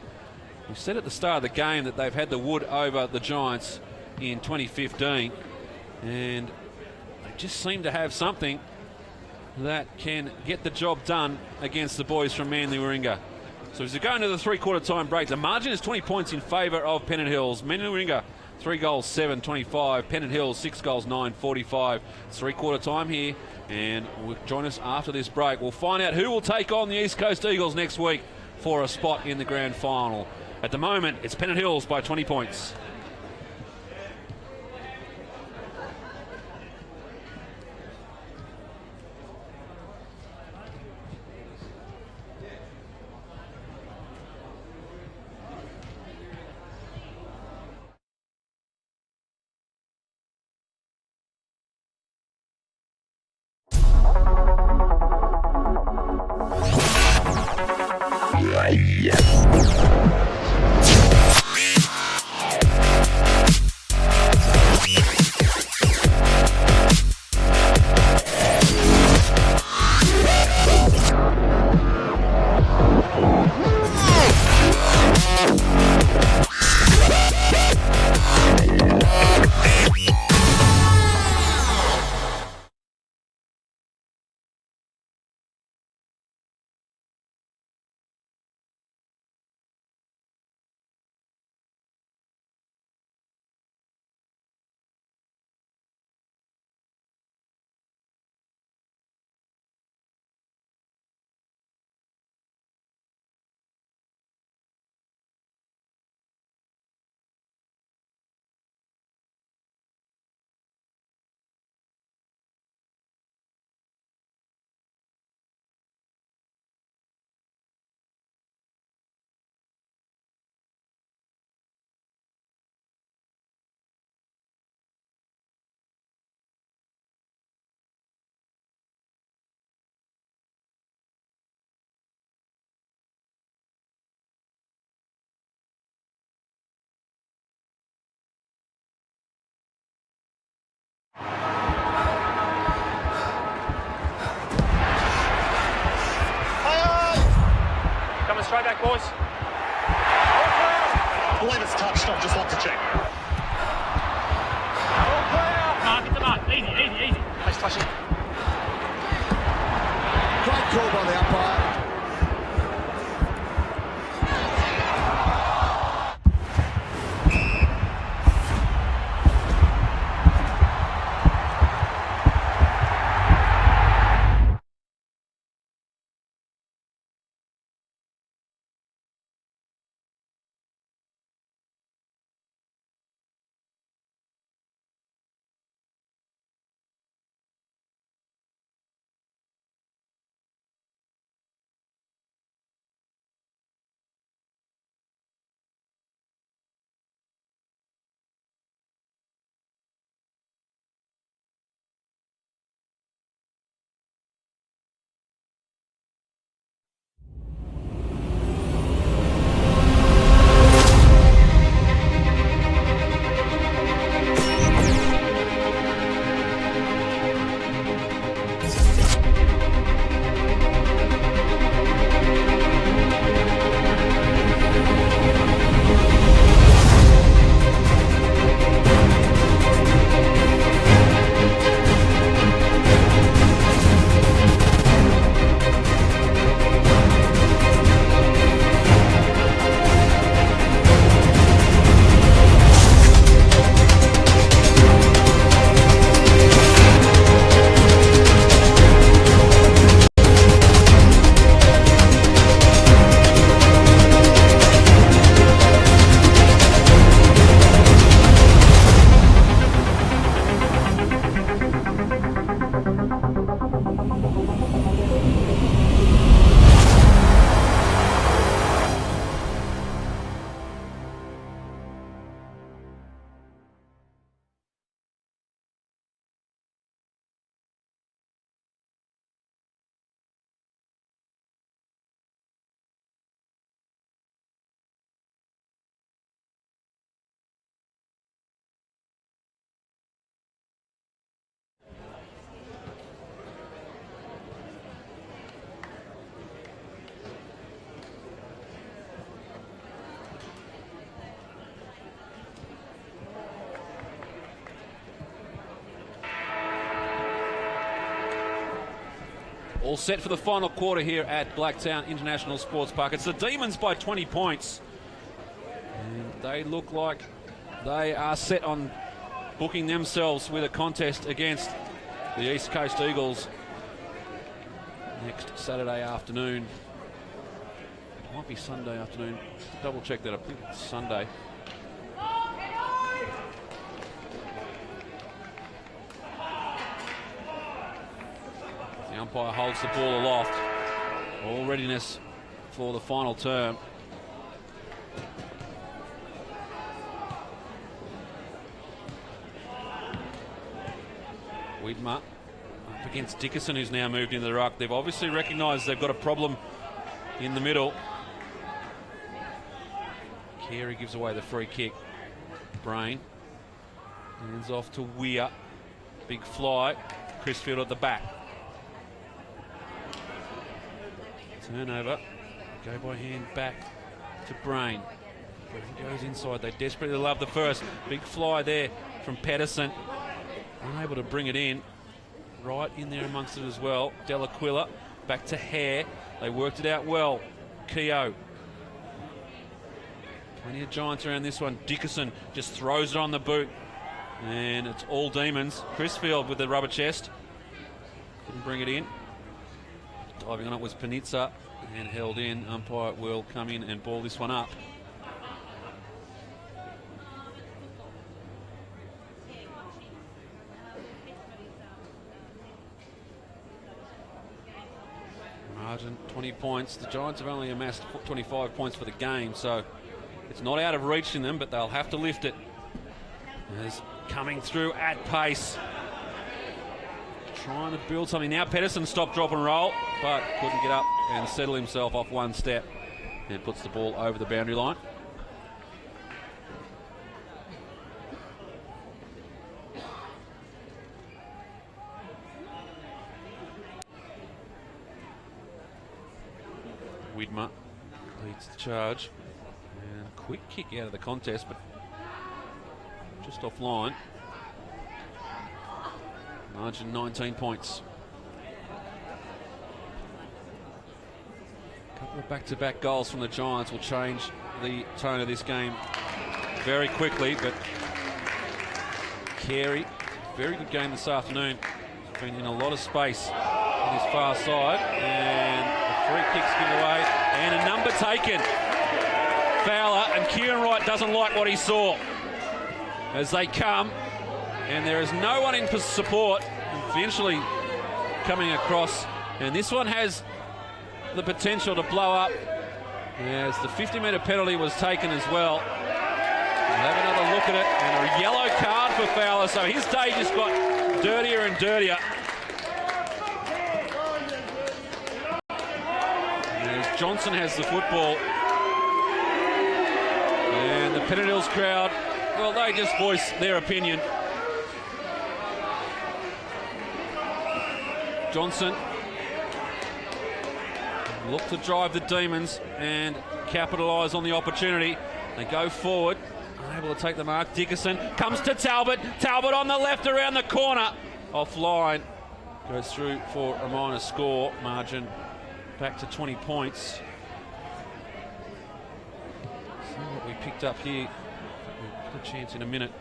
We said at the start of the game that they've had the wood over the Giants in 2015, and they just seem to have something that can get the job done against the boys from Manly Warringah. So as we go into the three-quarter time break, the margin is 20 points in favour of Pennant Hills. Manly Warringah 3 goals 7-25. Pennant Hills 6 goals 9-45. Three-quarter time here, and join us after this break. We'll find out who will take on the East Coast Eagles next week for a spot in the grand final. At the moment, it's Pennant Hills by 20 points. straight back, boys. I believe it's touched. I'd just like to check. Mark, get the mark. Easy, easy, easy. Nice touching. Great call by the umpire. All set for the final quarter here at Blacktown International Sports Park. It's the Demons by 20 points. And they look like they are set on booking themselves with a contest against the East Coast Eagles next Saturday afternoon. It might be Sunday afternoon. Double check that. I think it's Sunday. The umpire holds the ball aloft. All readiness for the final term. Widmer up against Dickerson, who's now moved into the ruck. They've obviously recognised they've got a problem in the middle. Carey gives away the free kick. Brain hands off to Weir. Big fly. Crisfield at the back. Turnover. Go by hand back to Brain. He goes inside. They desperately love the first. Big fly there from Pedersen. Unable to bring it in. Right in there amongst it as well. Delaquila back to Hare. They worked it out well. Keogh. Plenty of Giants around this one. Dickerson just throws it on the boot. And it's all Demons. Crisfield with the rubber chest. Couldn't bring it in. Diving on it was Panizza and held in. Umpire will come in and ball this one up. Margin 20 points. The Giants have only amassed 25 points for the game, so it's not out of reach in them, but they'll have to lift it. As coming through at pace. Trying to build something now. Pedersen stopped, drop and roll, but couldn't get up and settle himself off one step and puts the ball over the boundary line. Widmer leads the charge. And a quick kick out of the contest, but just offline. Margin 19 points. A couple of back-to-back goals from the Giants will change the tone of this game very quickly, but Carey, very good game this afternoon. Been in a lot of space on his far side, and the free kick's given away, and a number taken. Fowler, and Kieran Wright doesn't like what he saw as they come, and there is no one in support. Eventually coming across, and this one has the potential to blow up as the 50-metre penalty was taken as well. We'll have another look at it, and a yellow card for Fowler, so his day just got dirtier and dirtier. As Johnson has the football, and the Pennant Hills crowd, well, they just voice their opinion. Johnson look to drive the Demons and capitalise on the opportunity. They go forward, unable to take the mark. Dickerson comes to Talbot. Talbot on the left around the corner. Offline. Goes through for a minor score. Margin back to 20 points. See what we picked up here. We've got a chance in a minute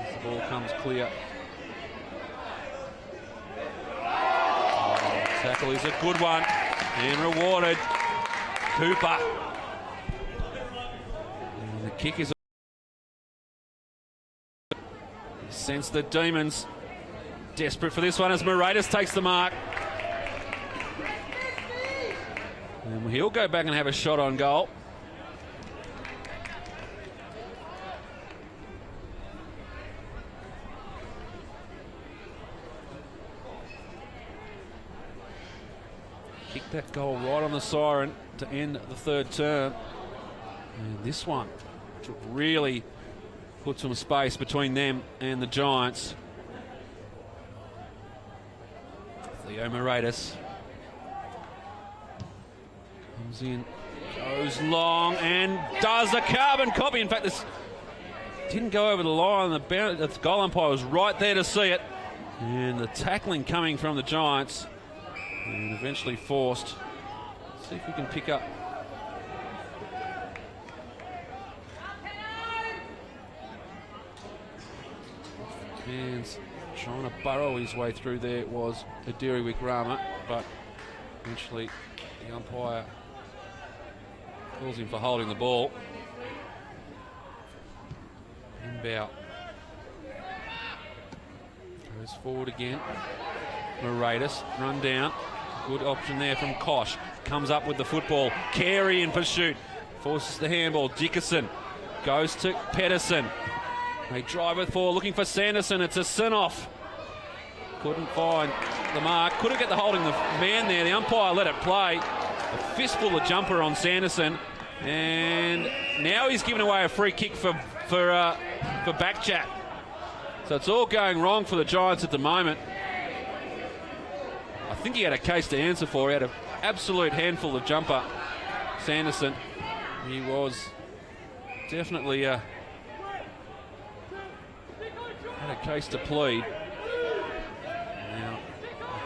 as the ball comes clear. Tackle is a good one and rewarded. Cooper. And the kick is. Sense the Demons desperate for this one as Moratis takes the mark. And he'll go back and have a shot on goal. Kicked that goal right on the siren to end the third term. And this one to really put some space between them and the Giants. Theo Moratis comes in, goes long and does a carbon copy. In fact, this didn't go over the line. The goal umpire was right there to see it. And the tackling coming from the Giants. And eventually forced. Let's see if we can pick up. Hands trying to burrow his way through there was Adiri Wickrama, but eventually the umpire calls him for holding the ball. Inbound goes forward again. Moratis run down. Good option there from Kosh. Comes up with the football. Carey in pursuit. Forces the handball. Dickerson goes to Pedersen. They drive it forward looking for Sanderson. It's a sin-off. Couldn't find the mark. Couldn't get the holding the man there. The umpire let it play. A fistful of jumper on Sanderson. And now he's giving away a free kick for Backchat. So it's all going wrong for the Giants at the moment. I think he had a case to answer for. He had an absolute handful of jumper, Sanderson. He was definitely had a case to plead. Now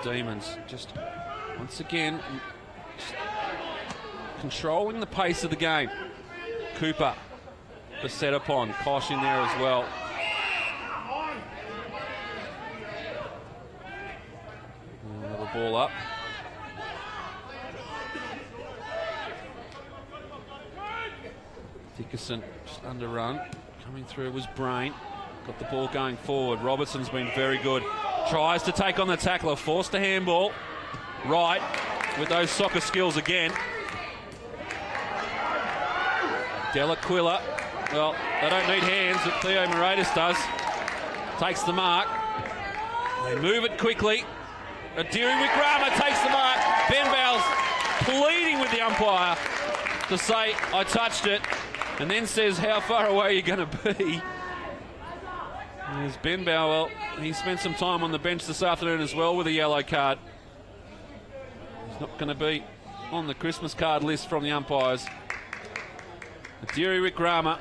the Demons just once again controlling the pace of the game. Cooper beset upon. Kosh in there as well. Another ball up. Dickerson just underrun. Coming through was Brain. Got the ball going forward. Robertson's been very good. Tries to take on the tackler. Forced a handball. Right with those soccer skills again. Delaquila. Well, they don't need hands, but Theo Moratis does. Takes the mark. They move it quickly. Adiri Wickrama takes the mark. Ben Bowles pleading with the umpire to say, I touched it, and then says, how far away are you going to be? There's Ben Bowell. He spent some time on the bench this afternoon as well with a yellow card. He's not going to be on the Christmas card list from the umpires. Adiri Wickrama.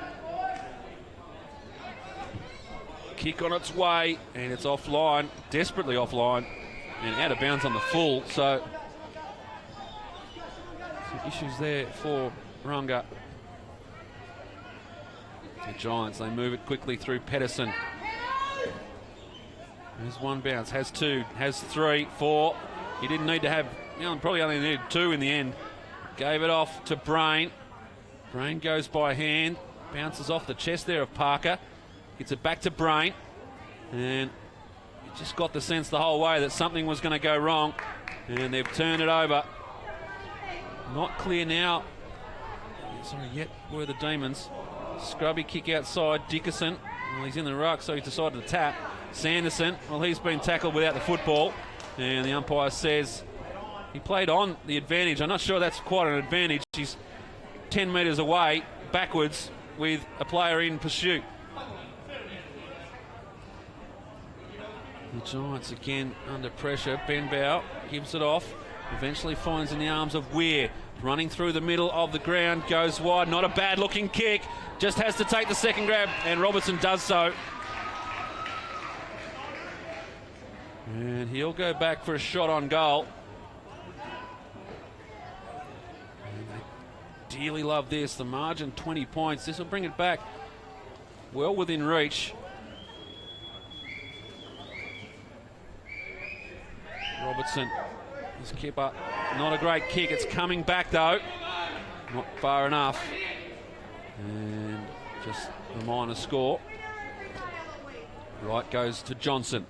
Kick on its way, and it's offline, desperately offline, and out of bounds on the full. So some issues there for Warringah. The Giants, they move it quickly through Pedersen. There's one bounce, has two, has three, four. He didn't need to have, probably only needed two in the end. Gave it off to Brain. Brain goes by hand, bounces off the chest there of Parker. Gets it back to Brain. And you just got the sense the whole way that something was going to go wrong. And they've turned it over. Not clear now. Sorry, yet were the Demons. Scrubby kick outside. Dickerson. Well, he's in the ruck, so he decided to tap. Sanderson, well, he's been tackled without the football. And the umpire says he played on the advantage. I'm not sure that's quite an advantage. He's 10 metres away, backwards, with a player in pursuit. The Giants again under pressure. Benbow gives it off. Eventually finds in the arms of Weir. Running through the middle of the ground. Goes wide. Not a bad looking kick. Just has to take the second grab. And Robertson does so. And he'll go back for a shot on goal. And they dearly love this. The margin 20 points. This will bring it back well within reach. Robertson, his keeper, not a great kick. It's coming back though, not far enough, and just a minor score. Right goes to Johnson,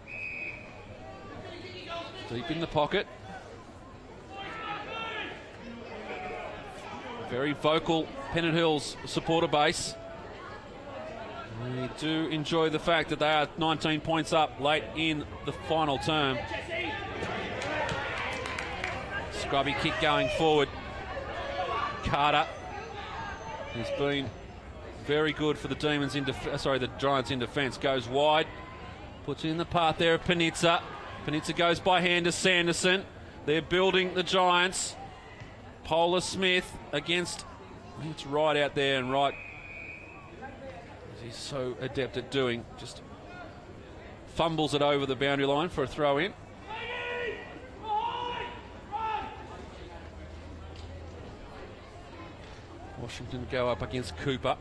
deep in the pocket. Very vocal Pennant Hills supporter base. We do enjoy the fact that they are 19 points up late in the final term. Scrubby kick going forward. Carter has been very good for the Demons in the Giants in defence. Goes wide, puts in the path there of Panizza. Panizza goes by hand to Sanderson. They're building the Giants. Polar Smith against, I think it's right out there, and right, as he's so adept at doing, just fumbles it over the boundary line for a throw in. Washington go up against Cooper.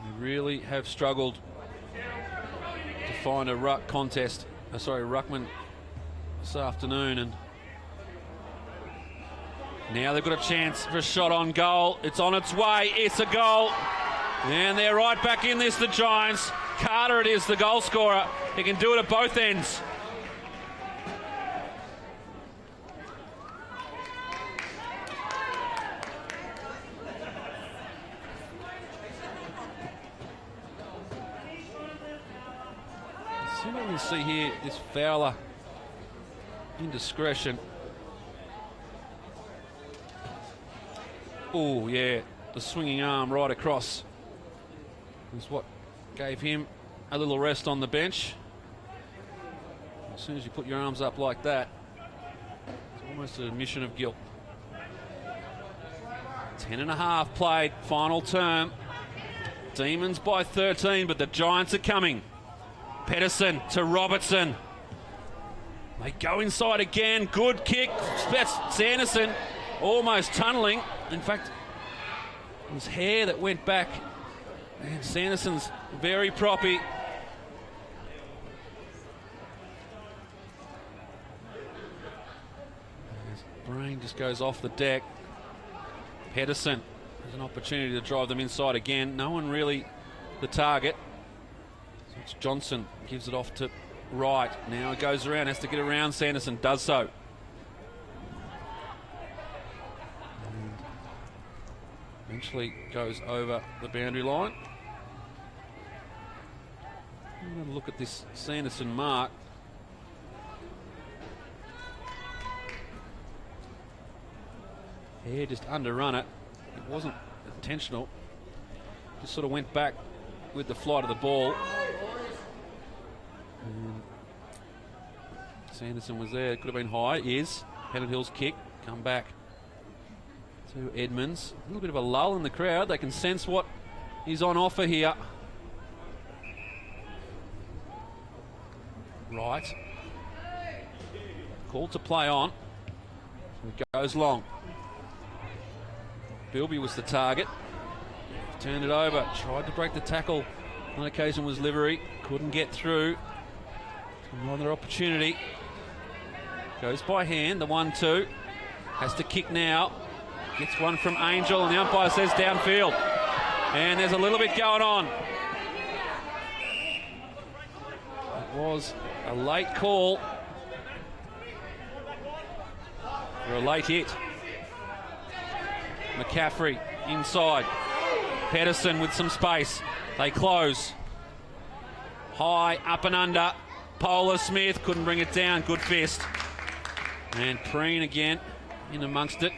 They really have struggled to find a ruckman this afternoon, and now they've got a chance for a shot on goal. It's on its way. It's a goal, and they're right back in this, the Giants. Carter it is, the goal scorer. He can do it at both ends. See what we see here, this Fowler indiscretion. Oh yeah, the swinging arm right across is what gave him a little rest on the bench. As soon as you put your arms up like that, it's almost an admission of guilt. 10.5 played, final term. Demons by 13, but the Giants are coming. Pedersen to Robertson. They go inside again. Good kick. That's Sanderson almost tunnelling. In fact, it was hair that went back. And Sanderson's very proppy. His brain just goes off the deck. Pedersen has an opportunity to drive them inside again. No one really the target. So it's Johnson, gives it off to Wright. Now it goes around, has to get around Sanderson, does so. And eventually goes over the boundary line. I'm going to look at this Sanderson mark. Yeah, just underrun it. It wasn't intentional. Just sort of went back with the flight of the ball. And Sanderson was there. It could have been high. It is. Pennant Hills kick. Come back to Edmonds. A little bit of a lull in the crowd. They can sense what is on offer here. Right. Called to play on. So it goes long. Bilby was the target. Turned it over. Tried to break the tackle. On occasion was Livery. Couldn't get through. Another opportunity. Goes by hand. The 1-2. Has to kick now. Gets one from Angel, and the umpire says downfield. And there's a little bit going on. It was a late call for a late hit. McCaffrey inside. Pedersen with some space. They close. High, up and under. Polar Smith couldn't bring it down. Good fist. And Preen again in amongst it.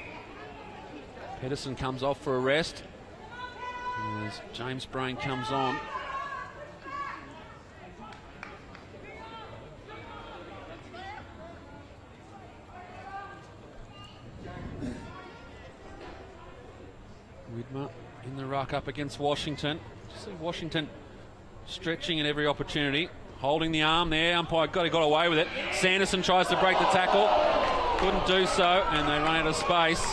Pedersen comes off for a rest. As James Brain comes on. Widmer in the ruck up against Washington. See Washington stretching at every opportunity. Holding the arm there. Umpire got away with it. Sanderson tries to break the tackle. Couldn't do so, and they run out of space.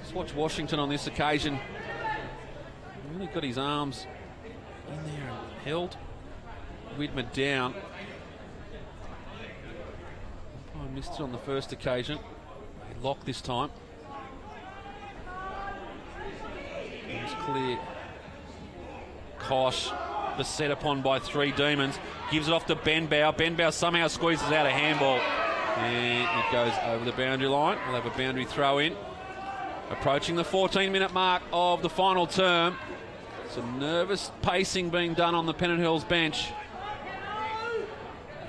Let's watch Washington on this occasion. Really got his arms in there and held Widmer down. Umpire missed it on the first occasion. They locked this time. It was clear. Kosh beset upon by three demons. Gives it off to Benbow. Benbow somehow squeezes out a handball. And it goes over the boundary line. We'll have a boundary throw in. Approaching the 14-minute mark of the final term. Some nervous pacing being done on the Pennant Hills bench.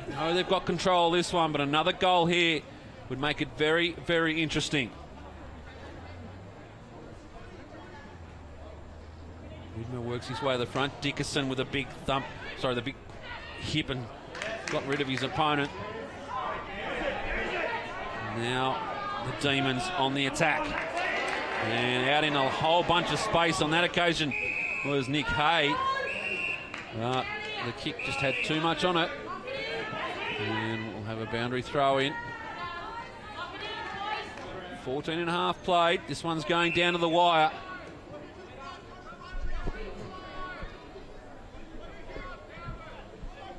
No, they've got control of this one, but another goal here would make it very, very interesting. Widmer works his way to the front. Dickerson with a big thump, the big hip, and got rid of his opponent. Now the Demons on the attack. And out in a whole bunch of space on that occasion was Nick Hay. But the kick just had too much on it. And we'll have a boundary throw in. 14 and a half played. This one's going down to the wire.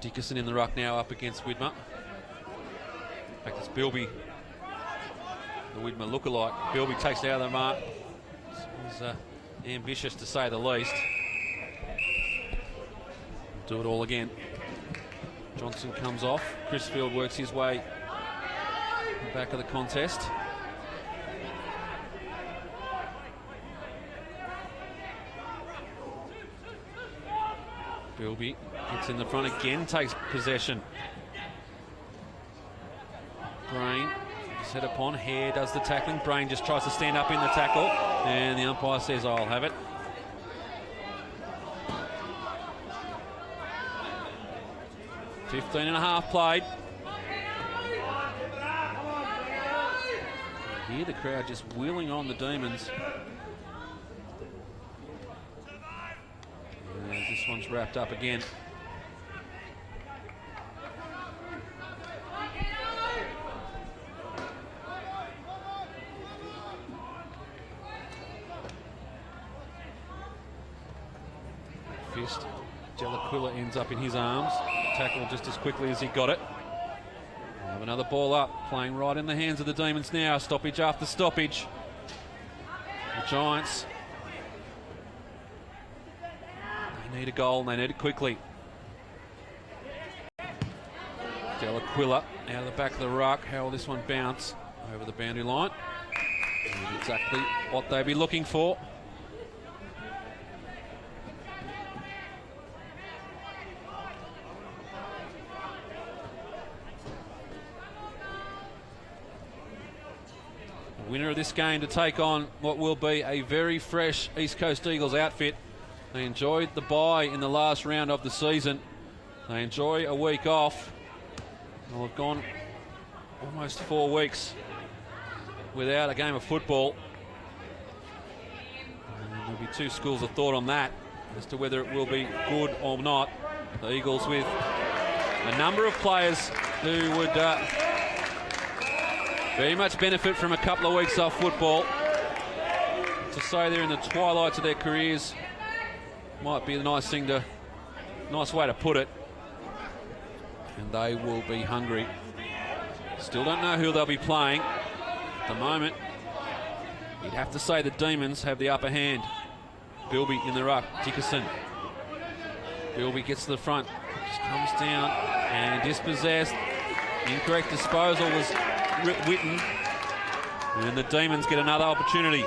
Dickerson in the ruck now up against Widmer. In fact, it's Bilby, the Widmer lookalike. Bilby takes it out of the mark. This was ambitious to say the least. Do it all again. Johnson comes off. Crisfield works his way in the back of the contest. Bilby gets in the front again, takes possession. Brain set upon. Hare does the tackling. Brain just tries to stand up in the tackle, and the umpire says, I'll have it. .15.5 played. Here the crowd just wheeling on the Demons. As this one's wrapped up again. Fist. Delaquila ends up in his arms. Tackle just as quickly as he got it. We'll have another ball up, playing right in the hands of the Demons now. Stoppage after stoppage. The Giants, they need a goal and they need it quickly. Delaquila out of the back of the ruck. How will this one bounce over the boundary line? And exactly what they'd be looking for. Winner of this game to take on what will be a very fresh East Coast Eagles outfit They enjoyed the bye in the last round of the season. They enjoy a week off. Well, they've gone almost 4 weeks without a game of football. And there'll be two schools of thought on that as to whether it will be good or not. The Eagles with a number of players who would very much benefit from a couple of weeks off football. To say they're in the twilights of their careers might be a nice way to put it. And they will be hungry. Still don't know who they'll be playing. At the moment, you'd have to say the Demons have the upper hand. Bilby in the ruck, Dickerson. Bilby gets to the front, just comes down and dispossessed. Incorrect disposal was Witten. And the Demons get another opportunity.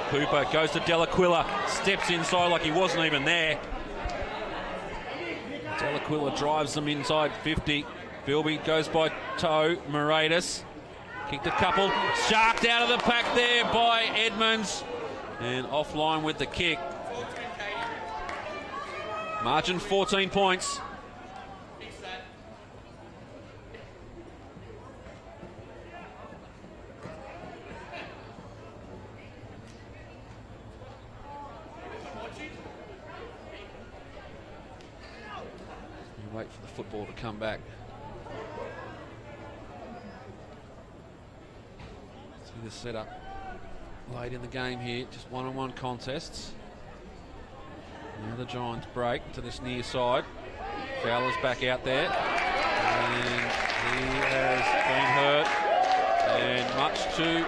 Cooper goes to Delaquila, steps inside like he wasn't even there. Delaquila drives them inside 50. Bilby goes by toe. Moratis kicked a couple. Sharked out of the pack there by Edmonds. And offline with the kick. Margin 14 points. Wait for the football to come back. See the setup late in the game here, just one-on-one contests. Now the Giants break to this near side. Fowler's back out there. And he has been hurt. And much to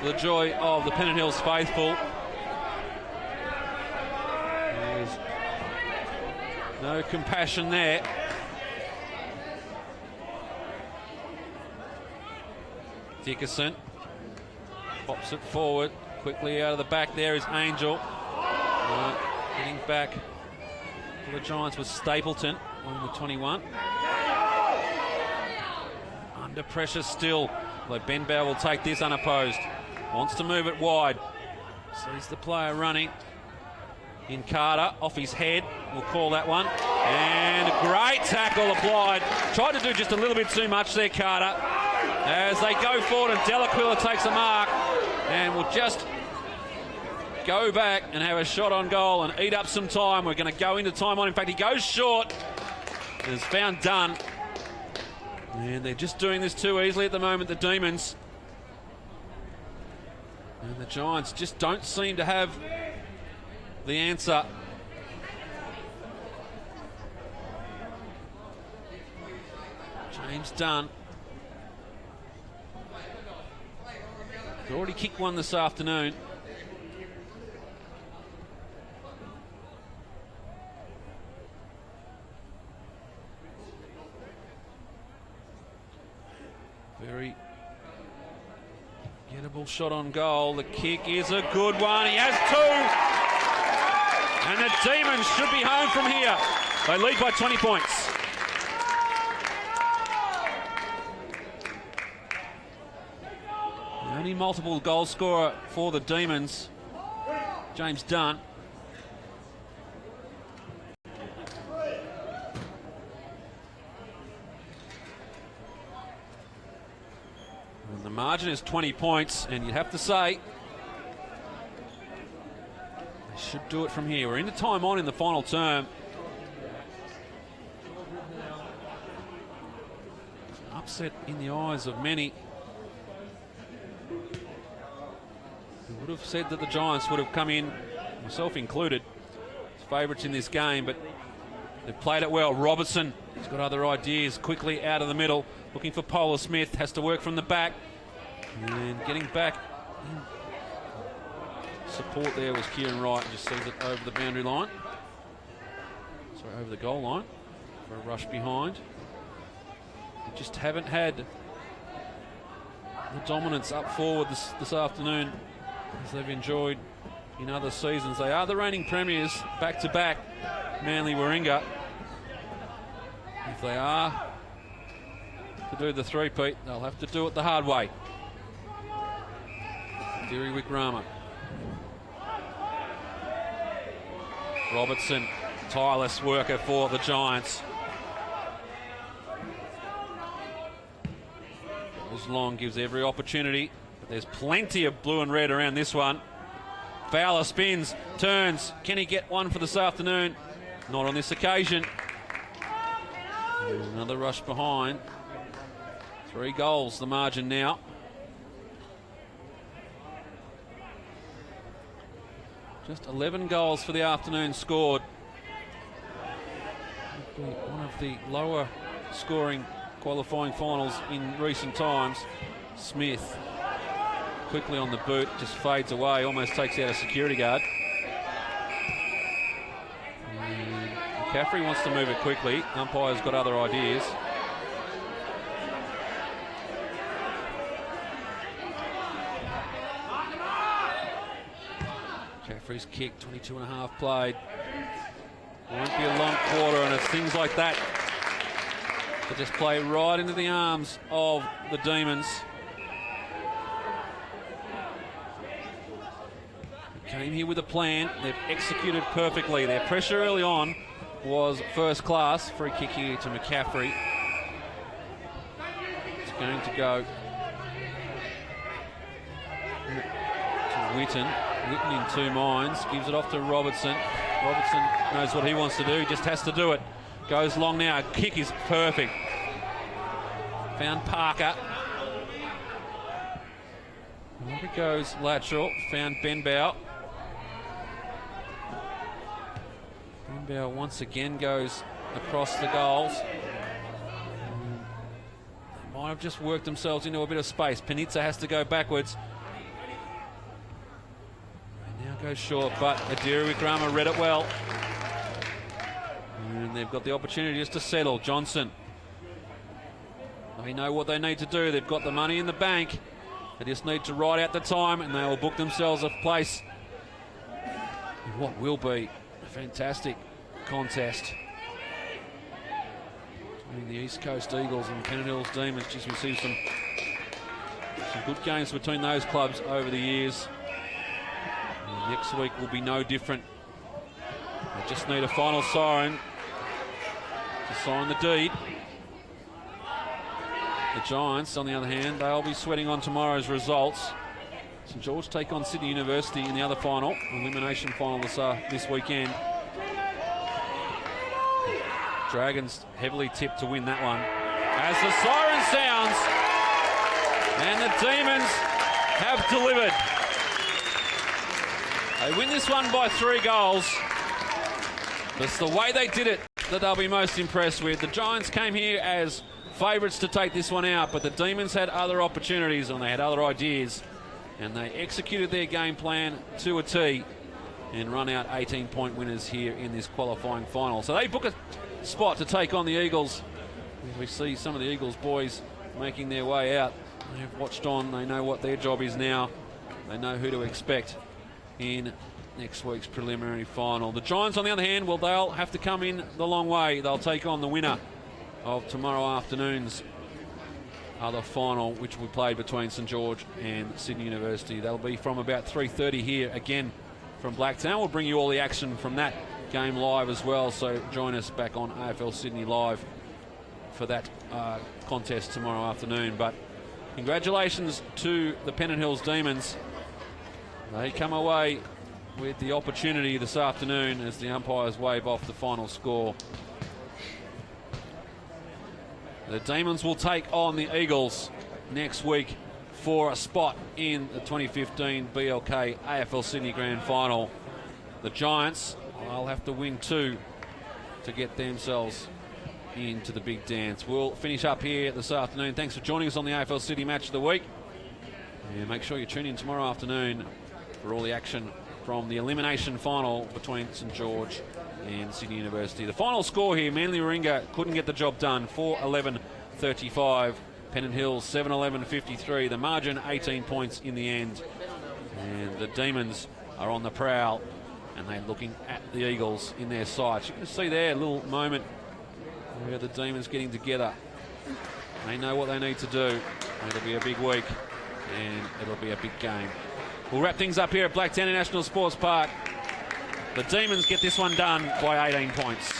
the joy of the Pennant Hills faithful, there's no compassion there. Dickerson pops it forward. Quickly out of the back there is Angel. Getting back to the Giants was Stapleton on the 21. Under pressure still. Like Ben Bow will take this unopposed. Wants to move it wide. Sees the player running. In Carter, off his head, we'll call that one. And a great tackle applied. Tried to do just a little bit too much there, Carter. As they go forward and Delaquila takes a mark and will just go back and have a shot on goal and eat up some time. We're going to go into time on. In fact, he goes short and is found done. And they're just doing this too easily at the moment, the Demons. And the Giants just don't seem to have the answer. James Dunn. He's already kicked one this afternoon. Very gettable shot on goal. The kick is a good one. He has two. And the Demons should be home from here. They lead by 20 points. The only multiple goal scorer for the Demons, James Dunn. And the margin is 20 points, and you'd have to say they should do it from here. We're into time on in the final term. It's an upset in the eyes of many who would have said that the Giants would have come in, myself included, as favourites in this game, but they've played it well. Robertson has got other ideas, quickly out of the middle, looking for Polar Smith, has to work from the back, and getting back in support there was Kieran Wright, and just sees it over the boundary line. Sorry, over the goal line for a rush behind. They just haven't had the dominance up forward this afternoon as they've enjoyed in other seasons. They are the reigning premiers, back-to-back, Manly Warringah. If they are to do the three-peat, they'll have to do it the hard way. Deary Wickrama. Robertson, tireless worker for the Giants. Long gives every opportunity, but there's plenty of blue and red around this one. Fowler spins, turns. Can he get one for this afternoon? Not on this occasion. Another rush behind. 3 goals, the margin now. Just 11 goals for the afternoon scored. One of the lower scoring qualifying finals in recent times. Smith quickly on the boot, just fades away, almost takes out a security guard. And McCaffrey wants to move it quickly. Umpire's got other ideas. McCaffrey's kick, 22.5 played. Won't be a long quarter, and it's things like that to just play right into the arms of the Demons. They came here with a plan. They've executed perfectly. Their pressure early on was first class. Free kick here to McCaffrey. It's going to go to Witten. Witten in 2 minds. Gives it off to Robertson. Robertson knows what he wants to do. He just has to do it. Goes long now. Kick is perfect. Found Parker. There he goes lateral. Found Benbow. Benbow once again goes across the goals. They might have just worked themselves into a bit of space. Panizza has to go backwards. They now go short, but Adira Wickrama read it well. And they've got the opportunity just to settle. Johnson. They know what they need to do. They've got the money in the bank. They just need to ride out the time, and they will book themselves a place in what will be a fantastic contest between the East Coast Eagles and Pennant Hills Demons. Just we see some good games between those clubs over the years. And next week will be no different. They just need a final siren to sign the deed. The Giants, on the other hand, they'll be sweating on tomorrow's results. St George take on Sydney University in the other final, elimination final this weekend. Dragons heavily tipped to win that one. As the siren sounds, and the Demons have delivered. They win this one by 3 goals. It's the way they did it that they'll be most impressed with. The Giants came here as favourites to take this one out, but the Demons had other opportunities and they had other ideas, and they executed their game plan to a T and run out 18-point winners here in this qualifying final. So they book a spot to take on the Eagles. We see some of the Eagles boys making their way out. They've watched on. They know what their job is now. They know who to expect in next week's preliminary final. The Giants, on the other hand, well, they'll have to come in the long way. They'll take on the winner of tomorrow afternoon's other final, which will be played between St George and Sydney University. That'll be from about 3:30 here again from Blacktown. We'll bring you all the action from that game live as well, so join us back on AFL Sydney Live for that contest tomorrow afternoon. But congratulations to the Pennant Hills Demons. They come away with the opportunity this afternoon as the umpires wave off the final score. The Demons will take on the Eagles next week for a spot in the 2015 BLK AFL Sydney Grand Final. The Giants, they'll have to win 2 to get themselves into the big dance. We'll finish up here this afternoon. Thanks for joining us on the AFL City Match of the Week. And make sure you tune in tomorrow afternoon for all the action from the elimination final between St George and Sydney University. The final score here, Manly Warringah couldn't get the job done, 4-11-35. Pennant Hills 7-11-53. The margin 18 points in the end. And the Demons are on the prowl, and they're looking at the Eagles in their sights. You can see there a little moment where the Demons getting together. They know what they need to do. It'll be a big week, and it'll be a big game. We'll wrap things up here at Blacktown International Sports Park. The Demons get this one done by 18 points.